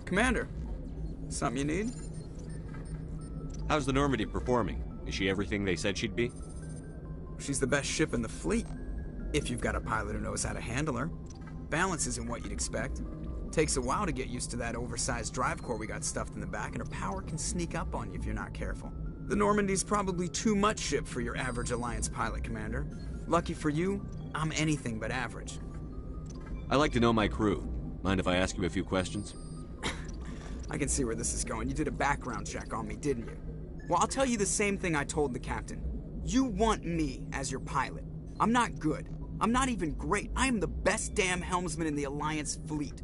Commander, something you need? How's the Normandy performing? Is she everything they said she'd be? She's the best ship in the fleet, if you've got a pilot who knows how to handle her. Balance isn't what you'd expect. Takes a while to get used to that oversized drive core we got stuffed in the back, and her power can sneak up on you if you're not careful. The Normandy's probably too much ship for your average Alliance pilot, Commander. Lucky for you, I'm anything but average. I like to know my crew. Mind if I ask you a few questions? I can see where this is going. You did a background check on me, didn't you? Well, I'll tell you the same thing I told the captain. You want me as your pilot. I'm not good. I'm not even great. I am the best damn helmsman in the Alliance fleet.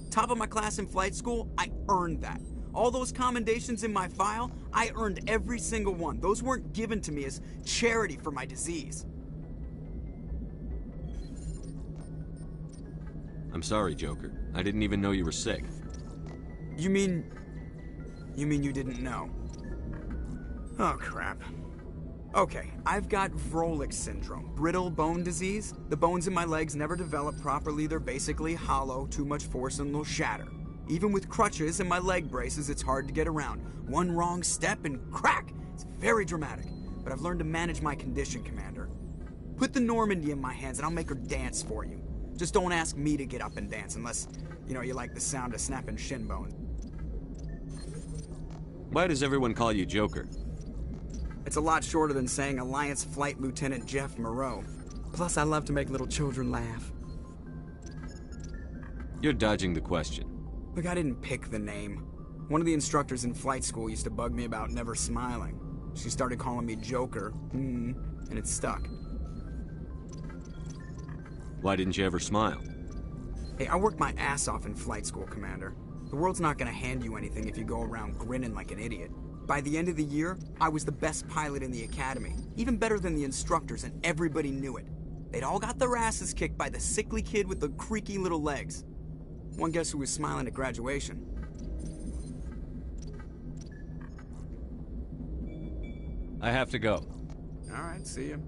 Top of my class in flight school, I earned that. All those commendations in my file, I earned every single one. Those weren't given to me as charity for my disease. I'm sorry, Joker. I didn't even know you were sick. You mean you didn't know? Oh, crap. Okay, I've got Vrolik syndrome, brittle bone disease. The bones in my legs never develop properly. They're basically hollow, too much force and they'll shatter. Even with crutches and my leg braces, it's hard to get around. One wrong step and crack! It's very dramatic. But I've learned to manage my condition, Commander. Put the Normandy in my hands and I'll make her dance for you. Just don't ask me to get up and dance unless, you like the sound of snapping shin bones. Why does everyone call you Joker? It's a lot shorter than saying Alliance Flight Lieutenant Jeff Moreau. Plus, I love to make little children laugh. You're dodging the question. Look, I didn't pick the name. One of the instructors in flight school used to bug me about never smiling. She started calling me Joker, and it stuck. Why didn't you ever smile? Hey, I worked my ass off in flight school, Commander. The world's not gonna hand you anything if you go around grinning like an idiot. By the end of the year, I was the best pilot in the academy, even better than the instructors, and everybody knew it. They'd all got their asses kicked by the sickly kid with the creaky little legs. One guess who was smiling at graduation? I have to go. All right, see you.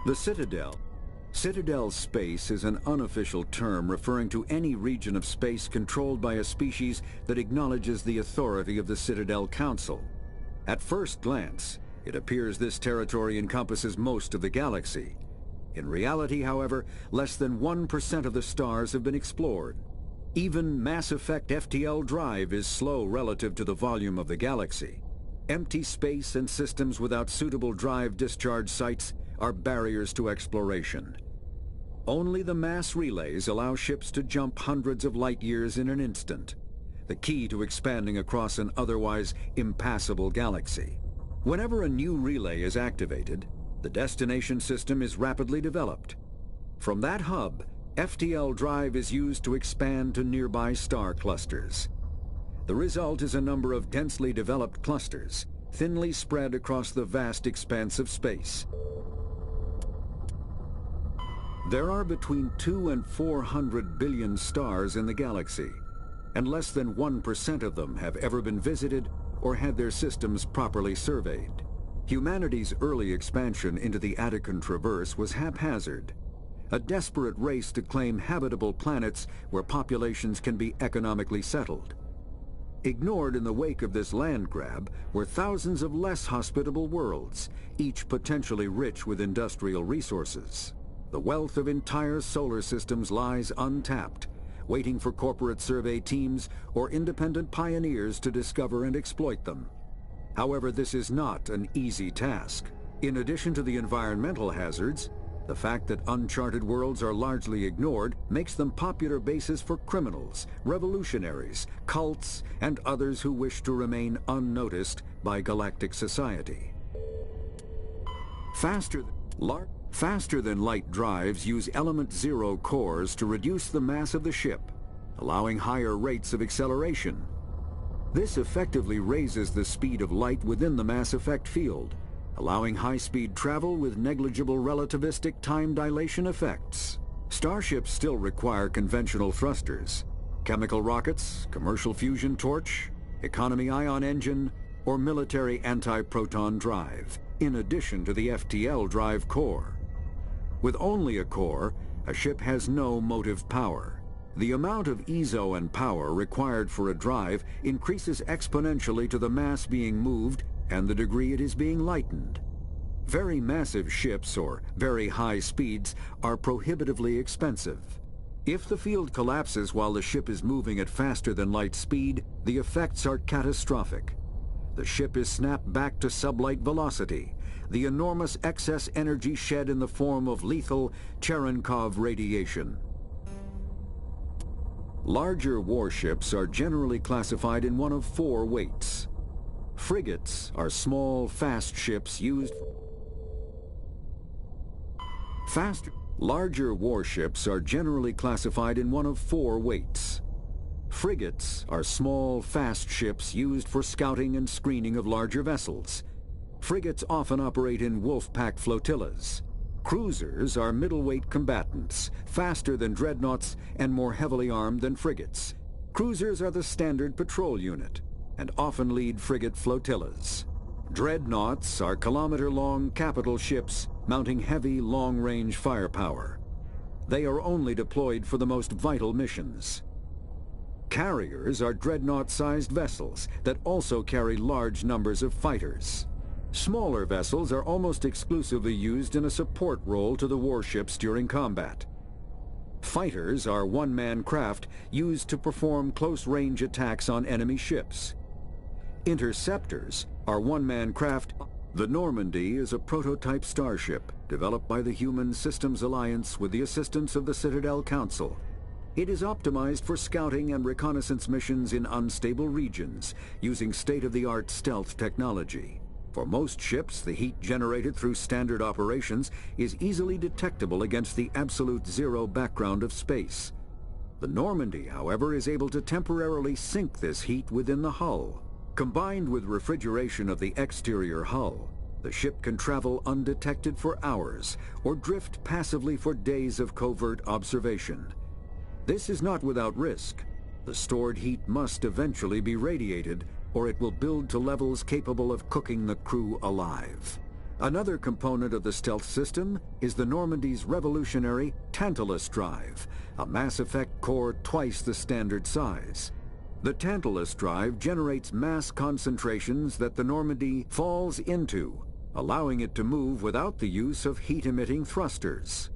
The Citadel. Citadel space is an unofficial term referring to any region of space controlled by a species that acknowledges the authority of the Citadel Council. At first glance, it appears this territory encompasses most of the galaxy. In reality, however, less than 1% of the stars have been explored. Even Mass Effect FTL drive is slow relative to the volume of the galaxy. Empty space and systems without suitable drive discharge sites are barriers to exploration. Only the mass relays allow ships to jump hundreds of light years in an instant, the key to expanding across an otherwise impassable galaxy. Whenever a new relay is activated, the destination system is rapidly developed. From that hub, FTL drive is used to expand to nearby star clusters. The result is a number of densely developed clusters, thinly spread across the vast expanse of space. There are between 200 and 400 billion stars in the galaxy, and less than 1% of them have ever been visited or had their systems properly surveyed. Humanity's early expansion into the Attican Traverse was haphazard, a desperate race to claim habitable planets where populations can be economically settled. Ignored in the wake of this land grab were thousands of less hospitable worlds, each potentially rich with industrial resources. The wealth of entire solar systems lies untapped, waiting for corporate survey teams or independent pioneers to discover and exploit them. However, this is not an easy task. In addition to the environmental hazards, the fact that uncharted worlds are largely ignored makes them popular bases for criminals, revolutionaries, cults, and others who wish to remain unnoticed by galactic society. Faster than light drives use element zero cores to reduce the mass of the ship, allowing higher rates of acceleration. This effectively raises the speed of light within the mass effect field, allowing high-speed travel with negligible relativistic time dilation effects. Starships still require conventional thrusters, chemical rockets, commercial fusion torch, economy ion engine, or military anti-proton drive, in addition to the FTL drive core. With only a core, a ship has no motive power. The amount of EZO and power required for a drive increases exponentially to the mass being moved and the degree it is being lightened. Very massive ships, or very high speeds, are prohibitively expensive. If the field collapses while the ship is moving at faster than light speed, the effects are catastrophic. The ship is snapped back to sublight velocity, the enormous excess energy shed in the form of lethal Cherenkov radiation. Larger warships are generally classified in one of four weights. Frigates are small, fast ships used Larger warships are generally classified in one of four weights. Frigates are small, fast ships used for scouting and screening of larger vessels. Frigates often operate in wolf-pack flotillas. Cruisers are middleweight combatants, faster than dreadnoughts and more heavily armed than frigates. Cruisers are the standard patrol unit and often lead frigate flotillas. Dreadnoughts are kilometer-long capital ships mounting heavy, long-range firepower. They are only deployed for the most vital missions. Carriers are dreadnought-sized vessels that also carry large numbers of fighters. Smaller vessels are almost exclusively used in a support role to the warships during combat. Fighters are one-man craft used to perform close-range attacks on enemy ships. Interceptors are one-man craft. The Normandy is a prototype starship developed by the Human Systems Alliance with the assistance of the Citadel Council. It is optimized for scouting and reconnaissance missions in unstable regions using state-of-the-art stealth technology. For most ships, the heat generated through standard operations is easily detectable against the absolute zero background of space. The Normandy, however, is able to temporarily sink this heat within the hull. Combined with refrigeration of the exterior hull, the ship can travel undetected for hours or drift passively for days of covert observation. This is not without risk. The stored heat must eventually be radiated, or it will build to levels capable of cooking the crew alive. Another component of the stealth system is the Normandy's revolutionary Tantalus drive, a Mass Effect core twice the standard size. The Tantalus drive generates mass concentrations that the Normandy falls into, allowing it to move without the use of heat-emitting thrusters.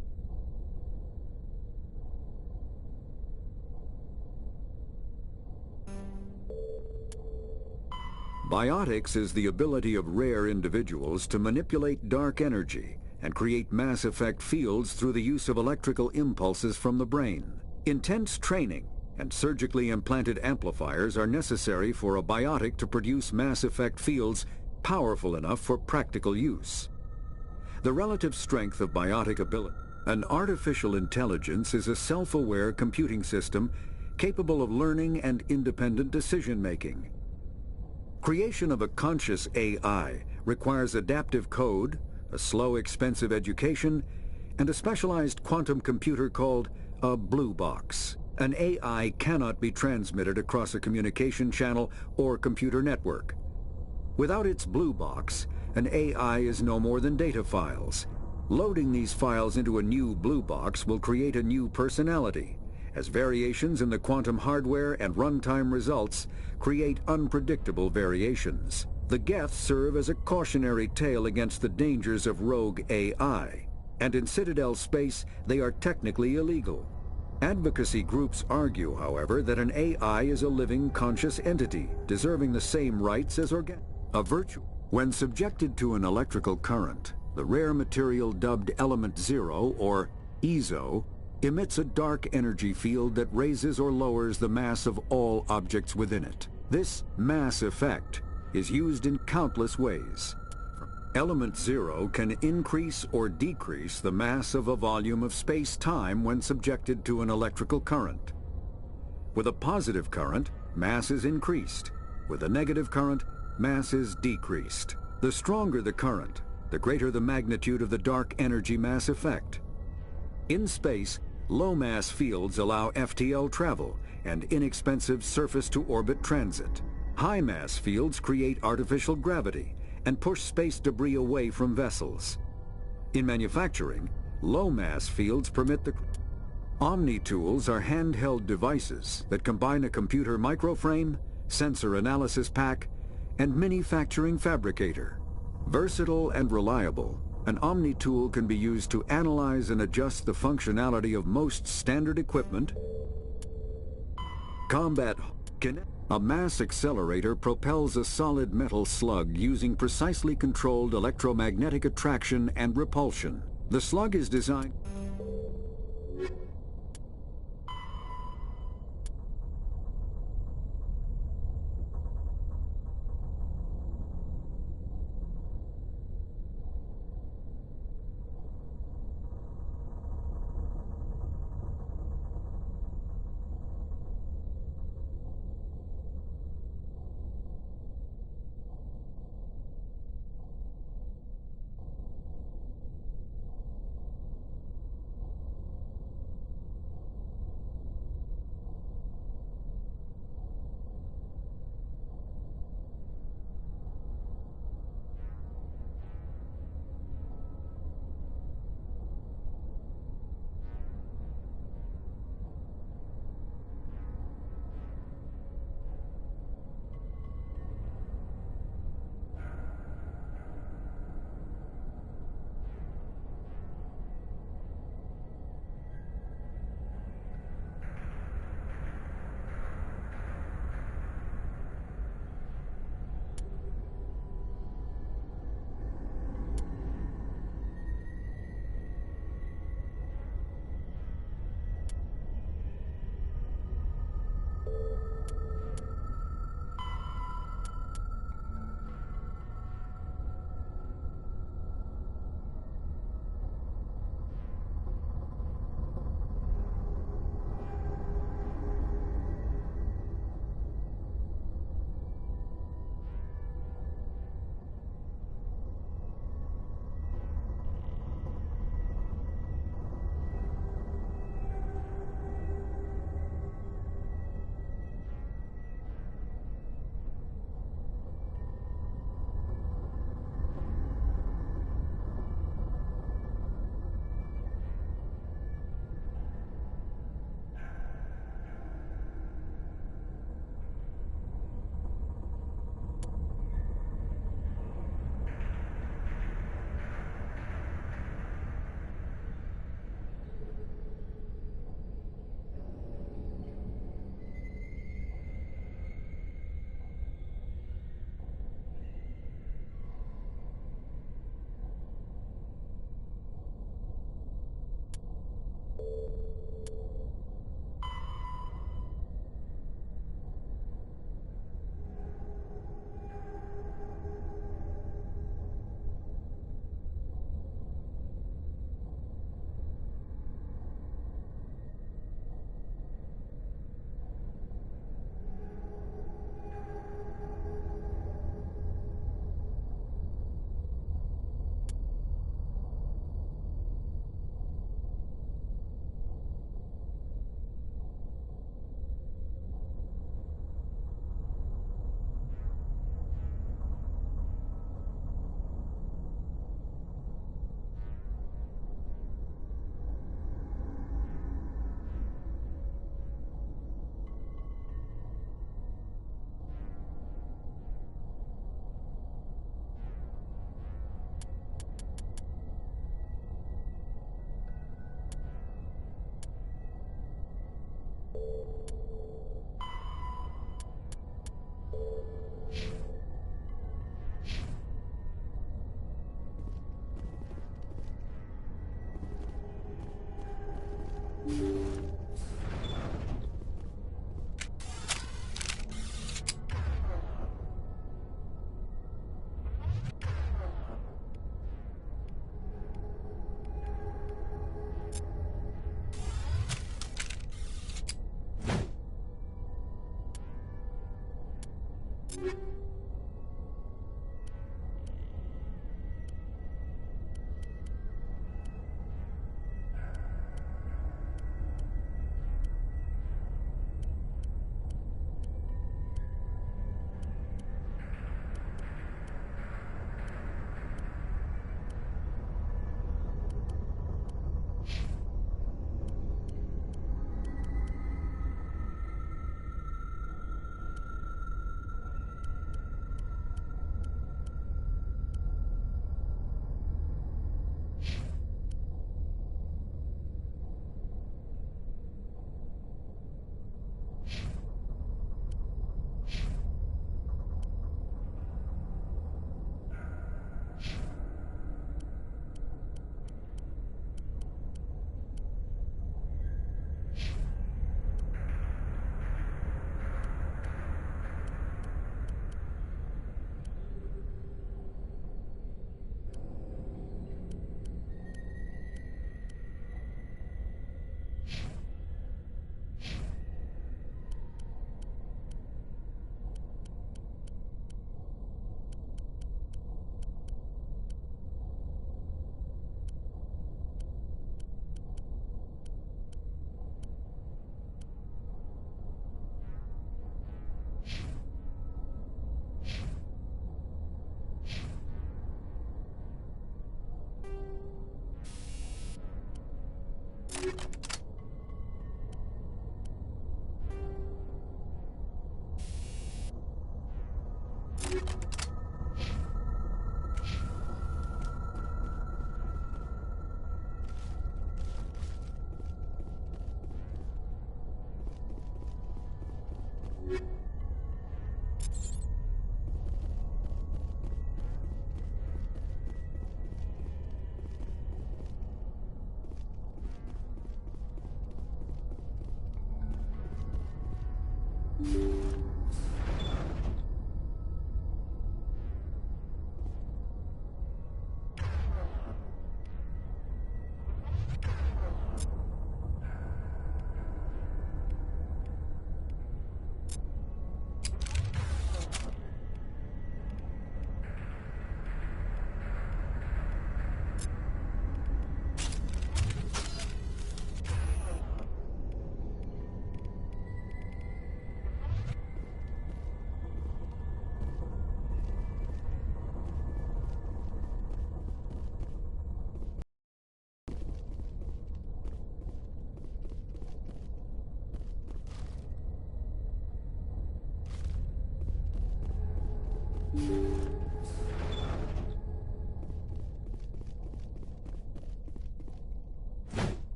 Biotics is the ability of rare individuals to manipulate dark energy and create Mass Effect fields through the use of electrical impulses from the brain. Intense training and surgically implanted amplifiers are necessary for a biotic to produce Mass Effect fields powerful enough for practical use. The relative strength of biotic ability. An artificial intelligence is a self-aware computing system capable of learning and independent decision-making. Creation of a conscious AI requires adaptive code, a slow, expensive education, and a specialized quantum computer called a blue box. An AI cannot be transmitted across a communication channel or computer network. Without its blue box, an AI is no more than data files. Loading these files into a new blue box will create a new personality, as variations in the quantum hardware and runtime results create unpredictable variations. The Geth serve as a cautionary tale against the dangers of rogue AI, and in Citadel space they are technically illegal. Advocacy groups argue, however, that an AI is a living, conscious entity, deserving the same rights as a virtue. When subjected to an electrical current, the rare material dubbed Element Zero, or EZO, emits a dark energy field that raises or lowers the mass of all objects within it. This mass effect is used in countless ways. Element Zero can increase or decrease the mass of a volume of space-time when subjected to an electrical current. With a positive current, mass is increased. With a negative current, mass is decreased. The stronger the current, the greater the magnitude of the dark energy mass effect. In space, low-mass fields allow FTL travel and inexpensive surface-to-orbit transit. High-mass fields create artificial gravity and push space debris away from vessels. In manufacturing, low-mass fields permit the... Omni-tools are handheld devices that combine a computer microframe, sensor analysis pack, and manufacturing fabricator. Versatile and reliable, an Omni-tool can be used to analyze and adjust the functionality of most standard equipment. Combat A mass accelerator propels a solid metal slug using precisely controlled electromagnetic attraction and repulsion. The slug is designed...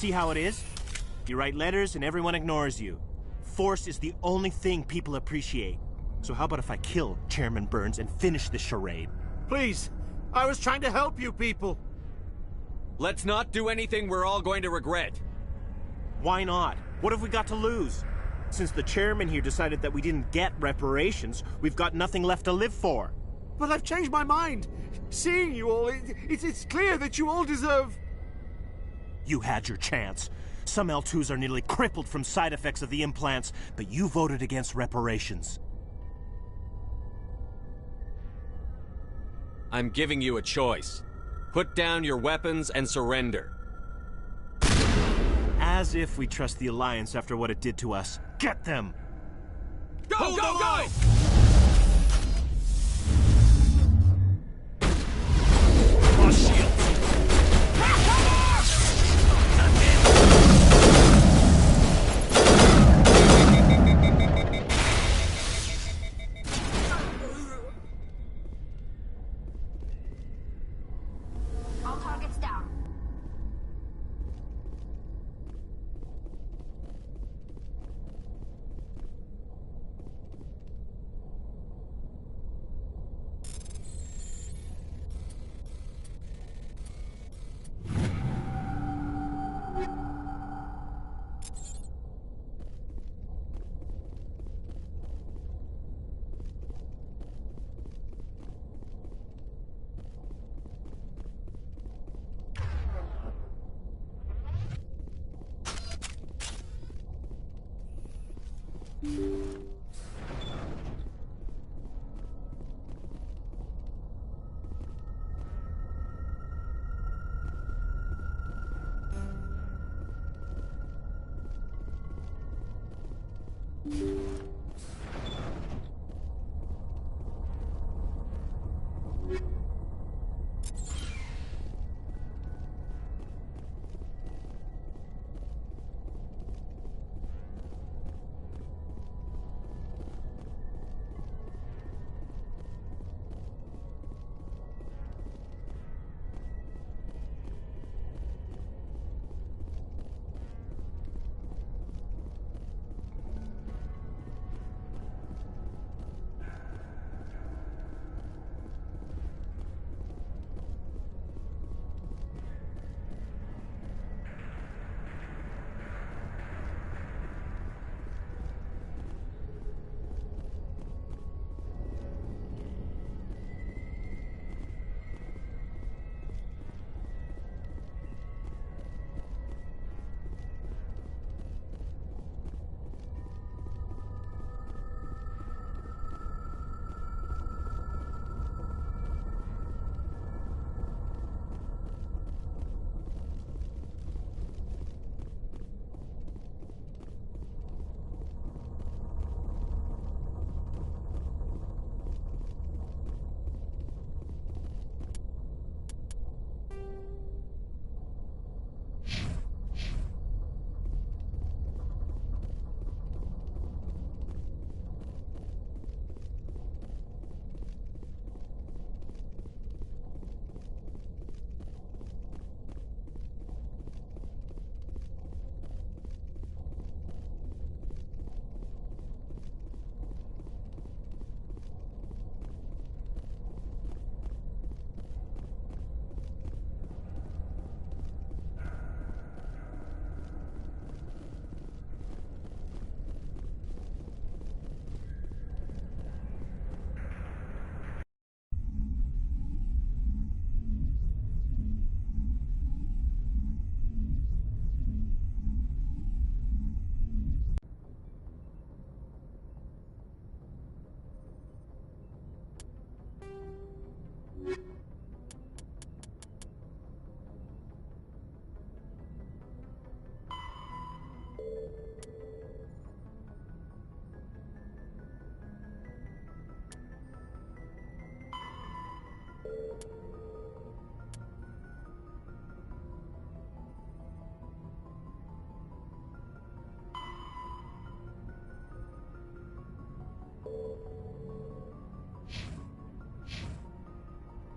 See how it is? You write letters and everyone ignores you. Force is the only thing people appreciate. So how about if I kill Chairman Burns and finish this charade? Please, I was trying to help you people. Let's not do anything we're all going to regret. Why not? What have we got to lose? Since the chairman here decided that we didn't get reparations, we've got nothing left to live for. But I've changed my mind. Seeing you all, it's clear that you all deserve... You had your chance. Some L2s are nearly crippled from side effects of the implants, but you voted against reparations. I'm giving you a choice. Put down your weapons and surrender. As if we trust the Alliance after what it did to us. Get them! Go, go, go! Lost shields! All targets down.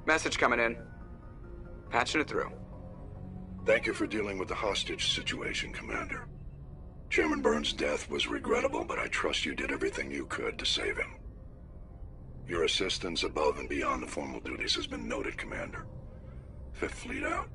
Message coming in. Patching it through. Thank you for dealing with the hostage situation, Commander. Chairman Burns' death was regrettable, but I trust you did everything you could to save him. Your assistance above and beyond the formal duties has been noted, Commander. Fifth Fleet out.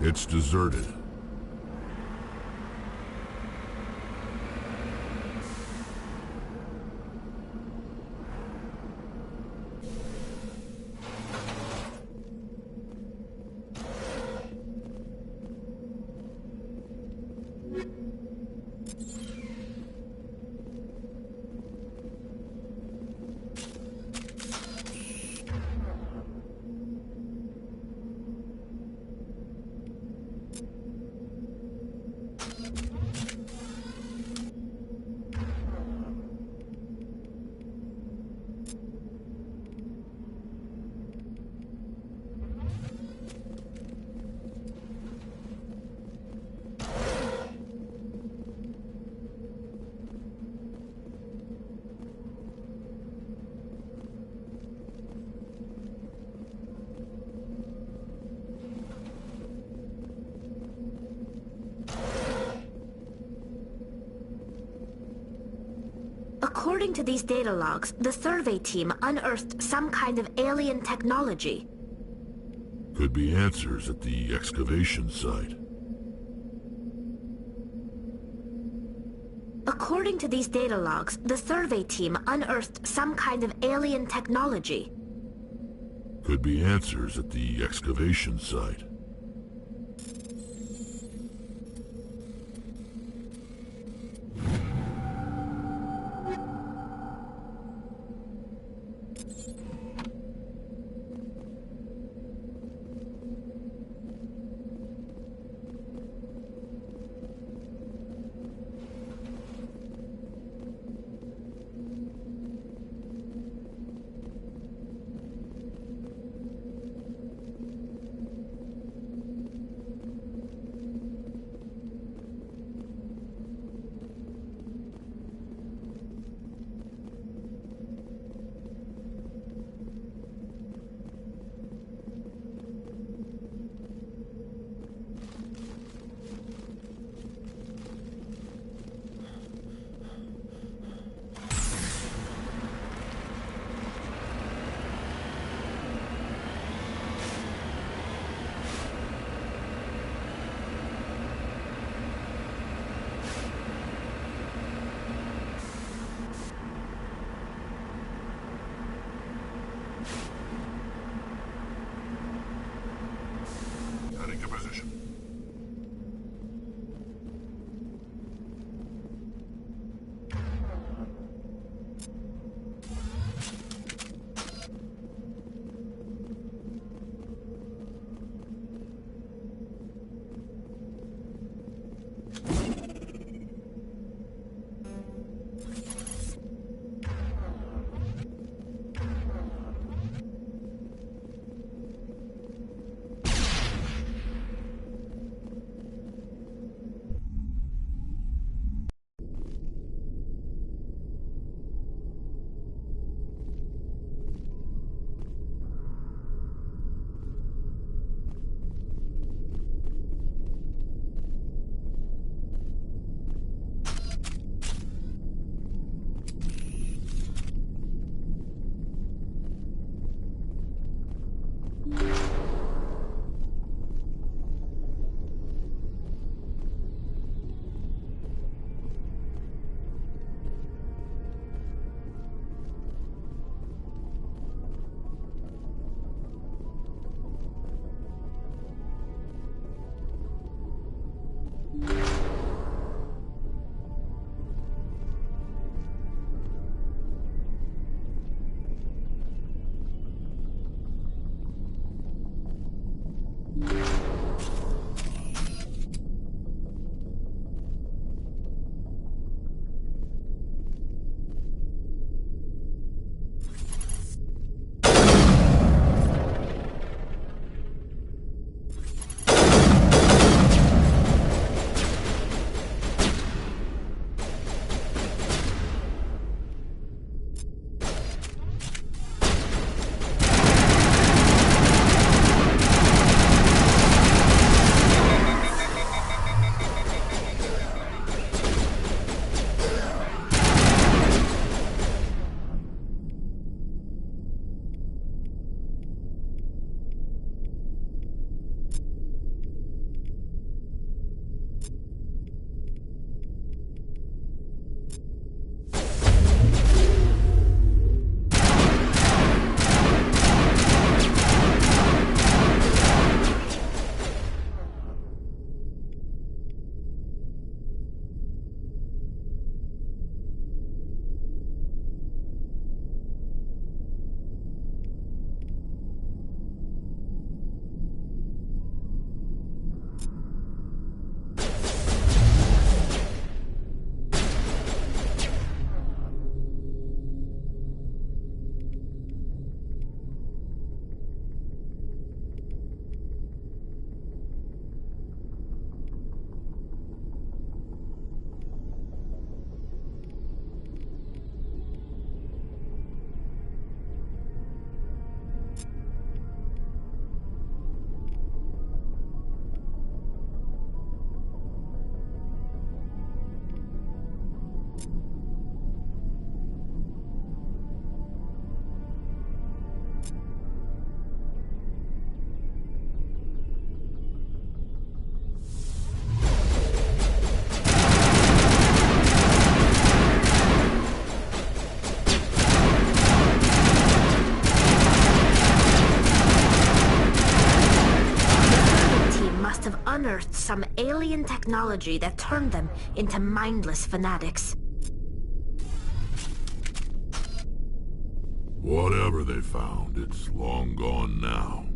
It's deserted. According to these data logs, the survey team unearthed some kind of alien technology. Could be answers at the excavation site. According to these data logs, the survey team unearthed some kind of alien technology. Could be answers at the excavation site. unearthed some alien technology that turned them into mindless fanatics. Whatever they found, it's long gone now.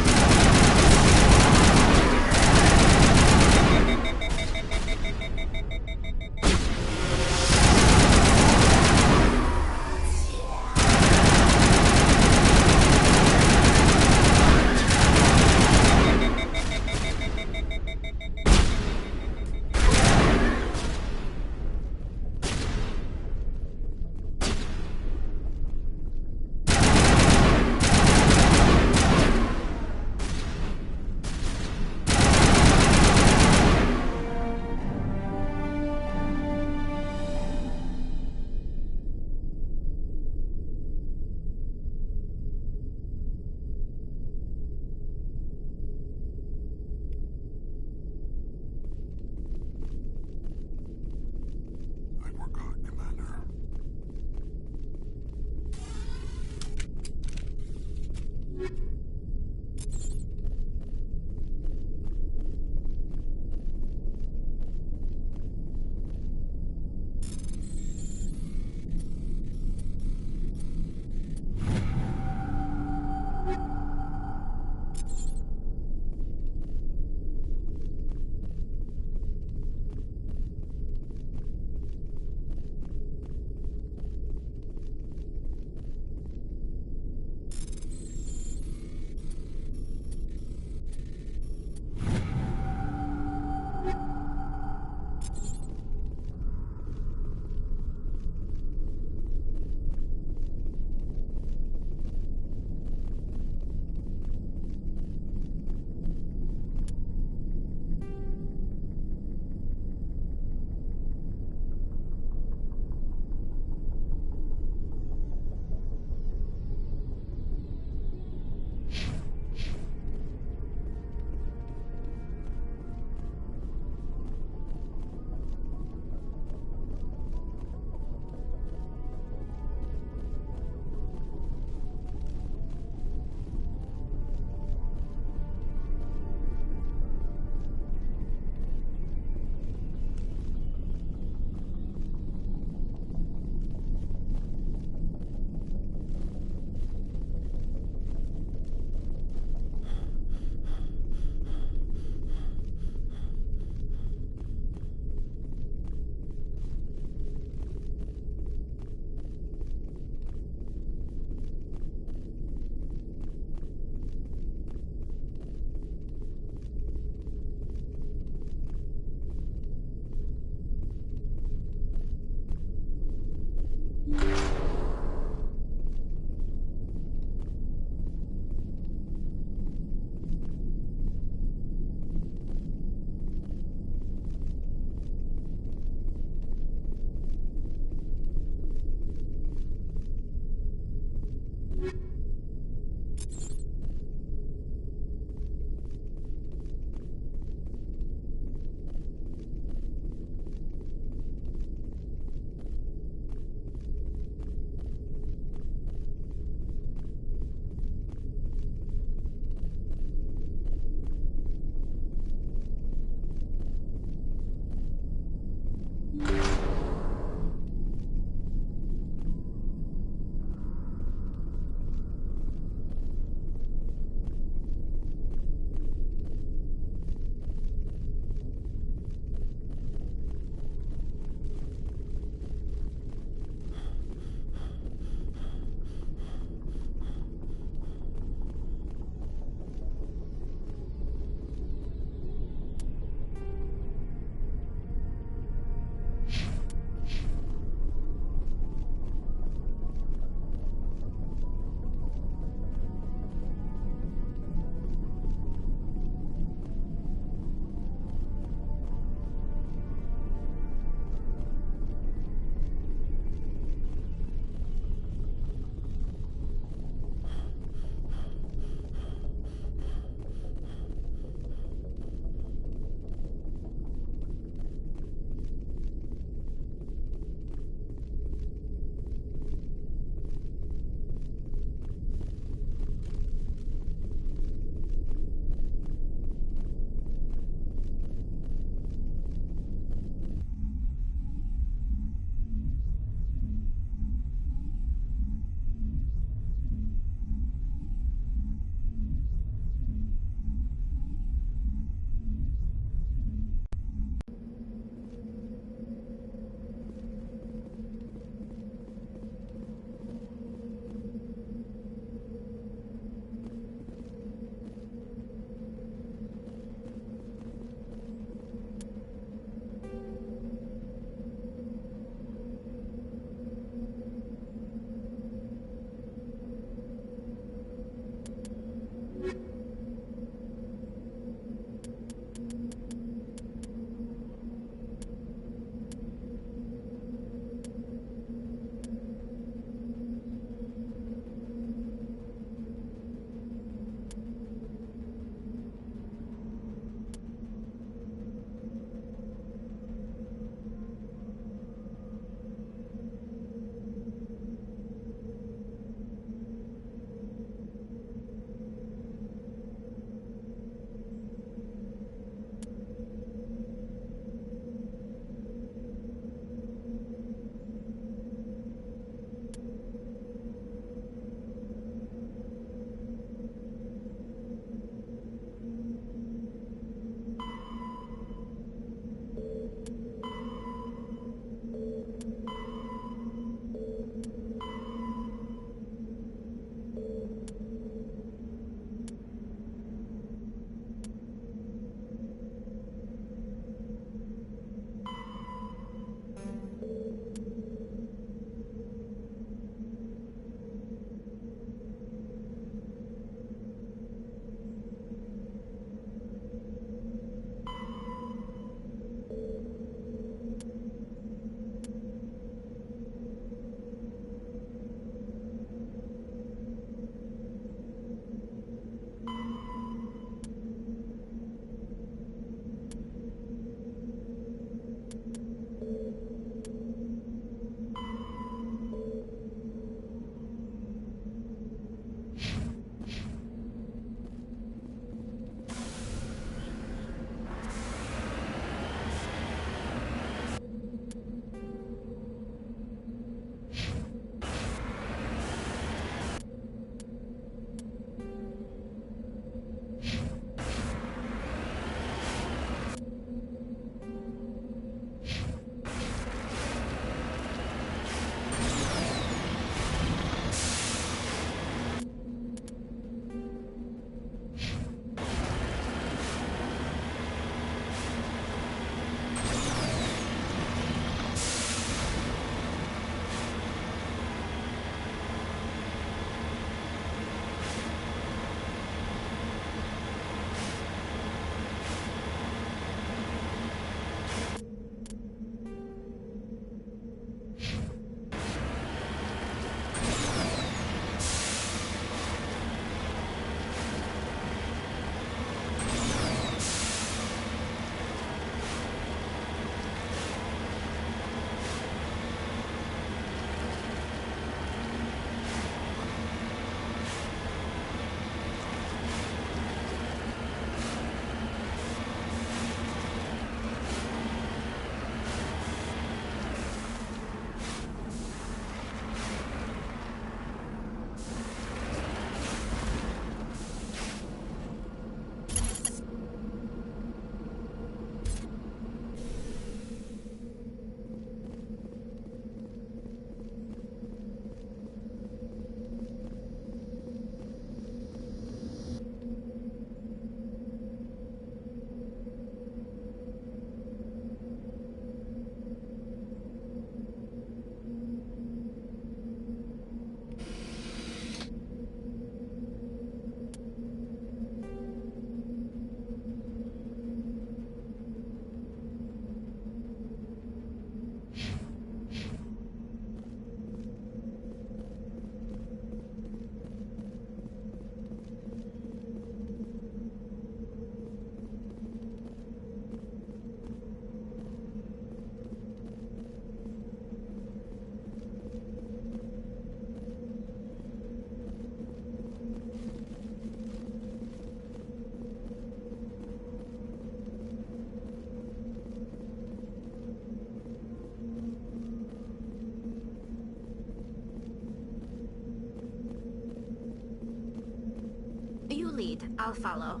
Agreed. I'll follow.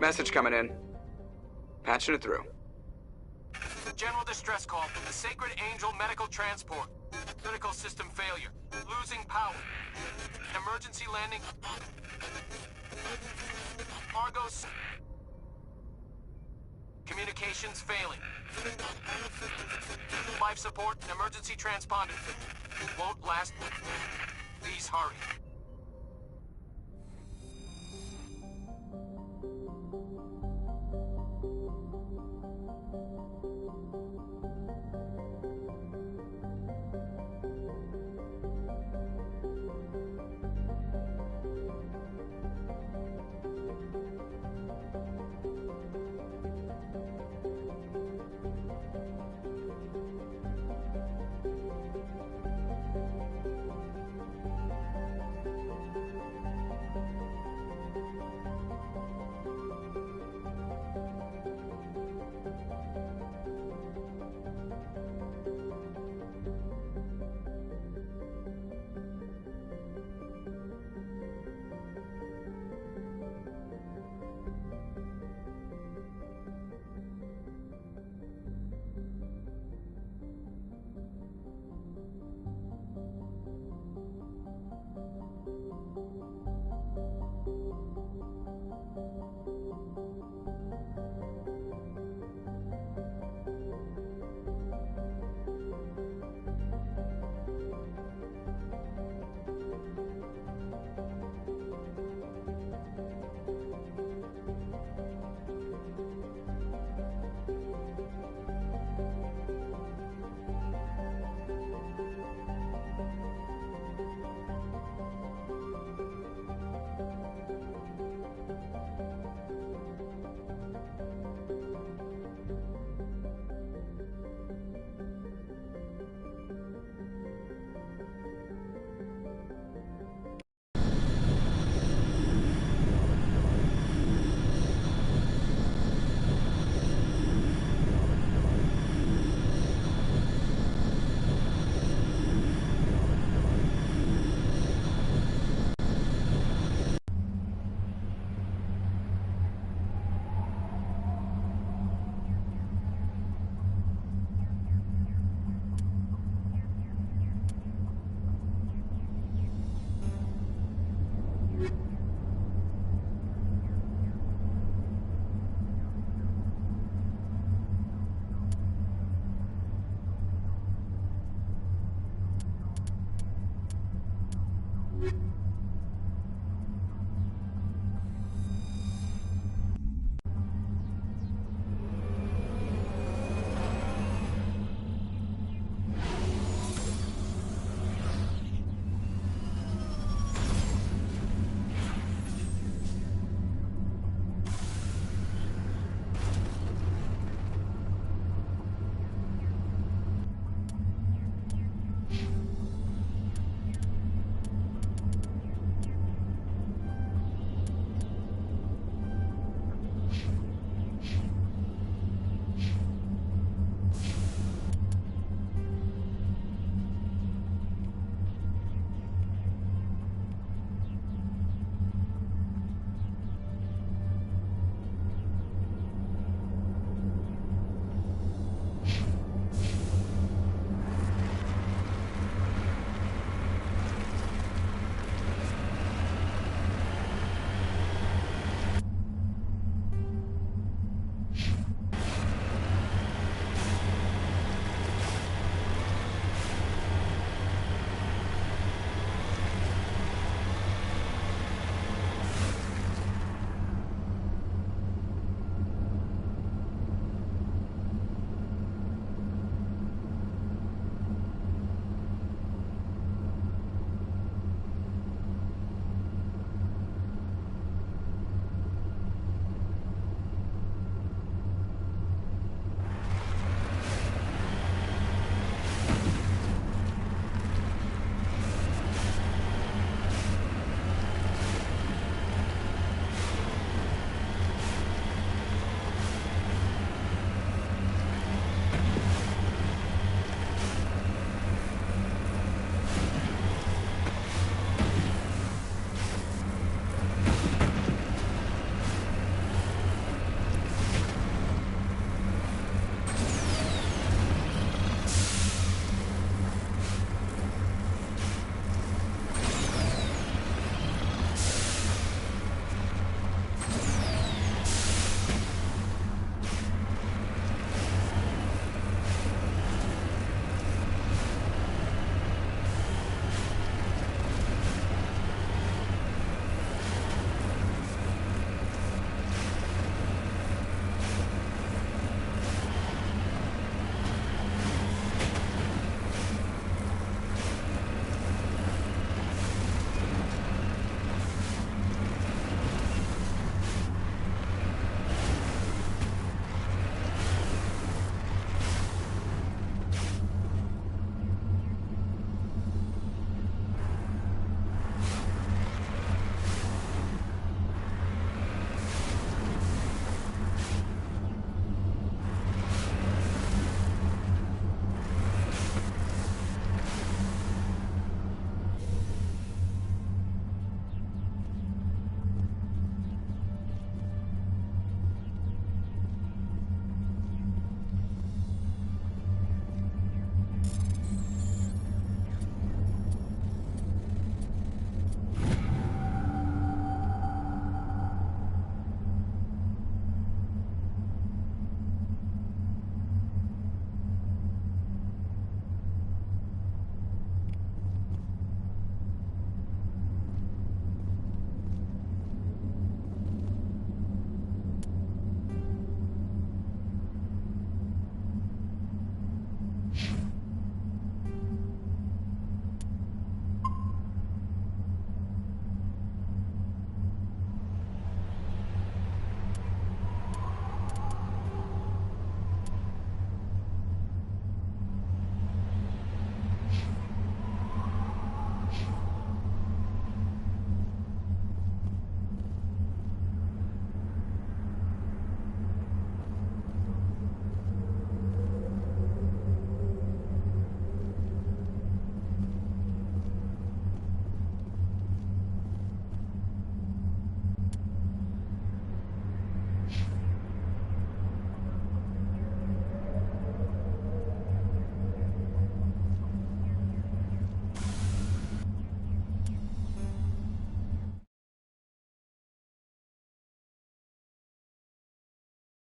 Message coming in. Patching it through. General distress call from the Sacred Angel Medical Transport. Critical system failure. Losing power. Emergency landing. Argos. Communications failing. Life support and emergency transponder. Won't last. Please hurry.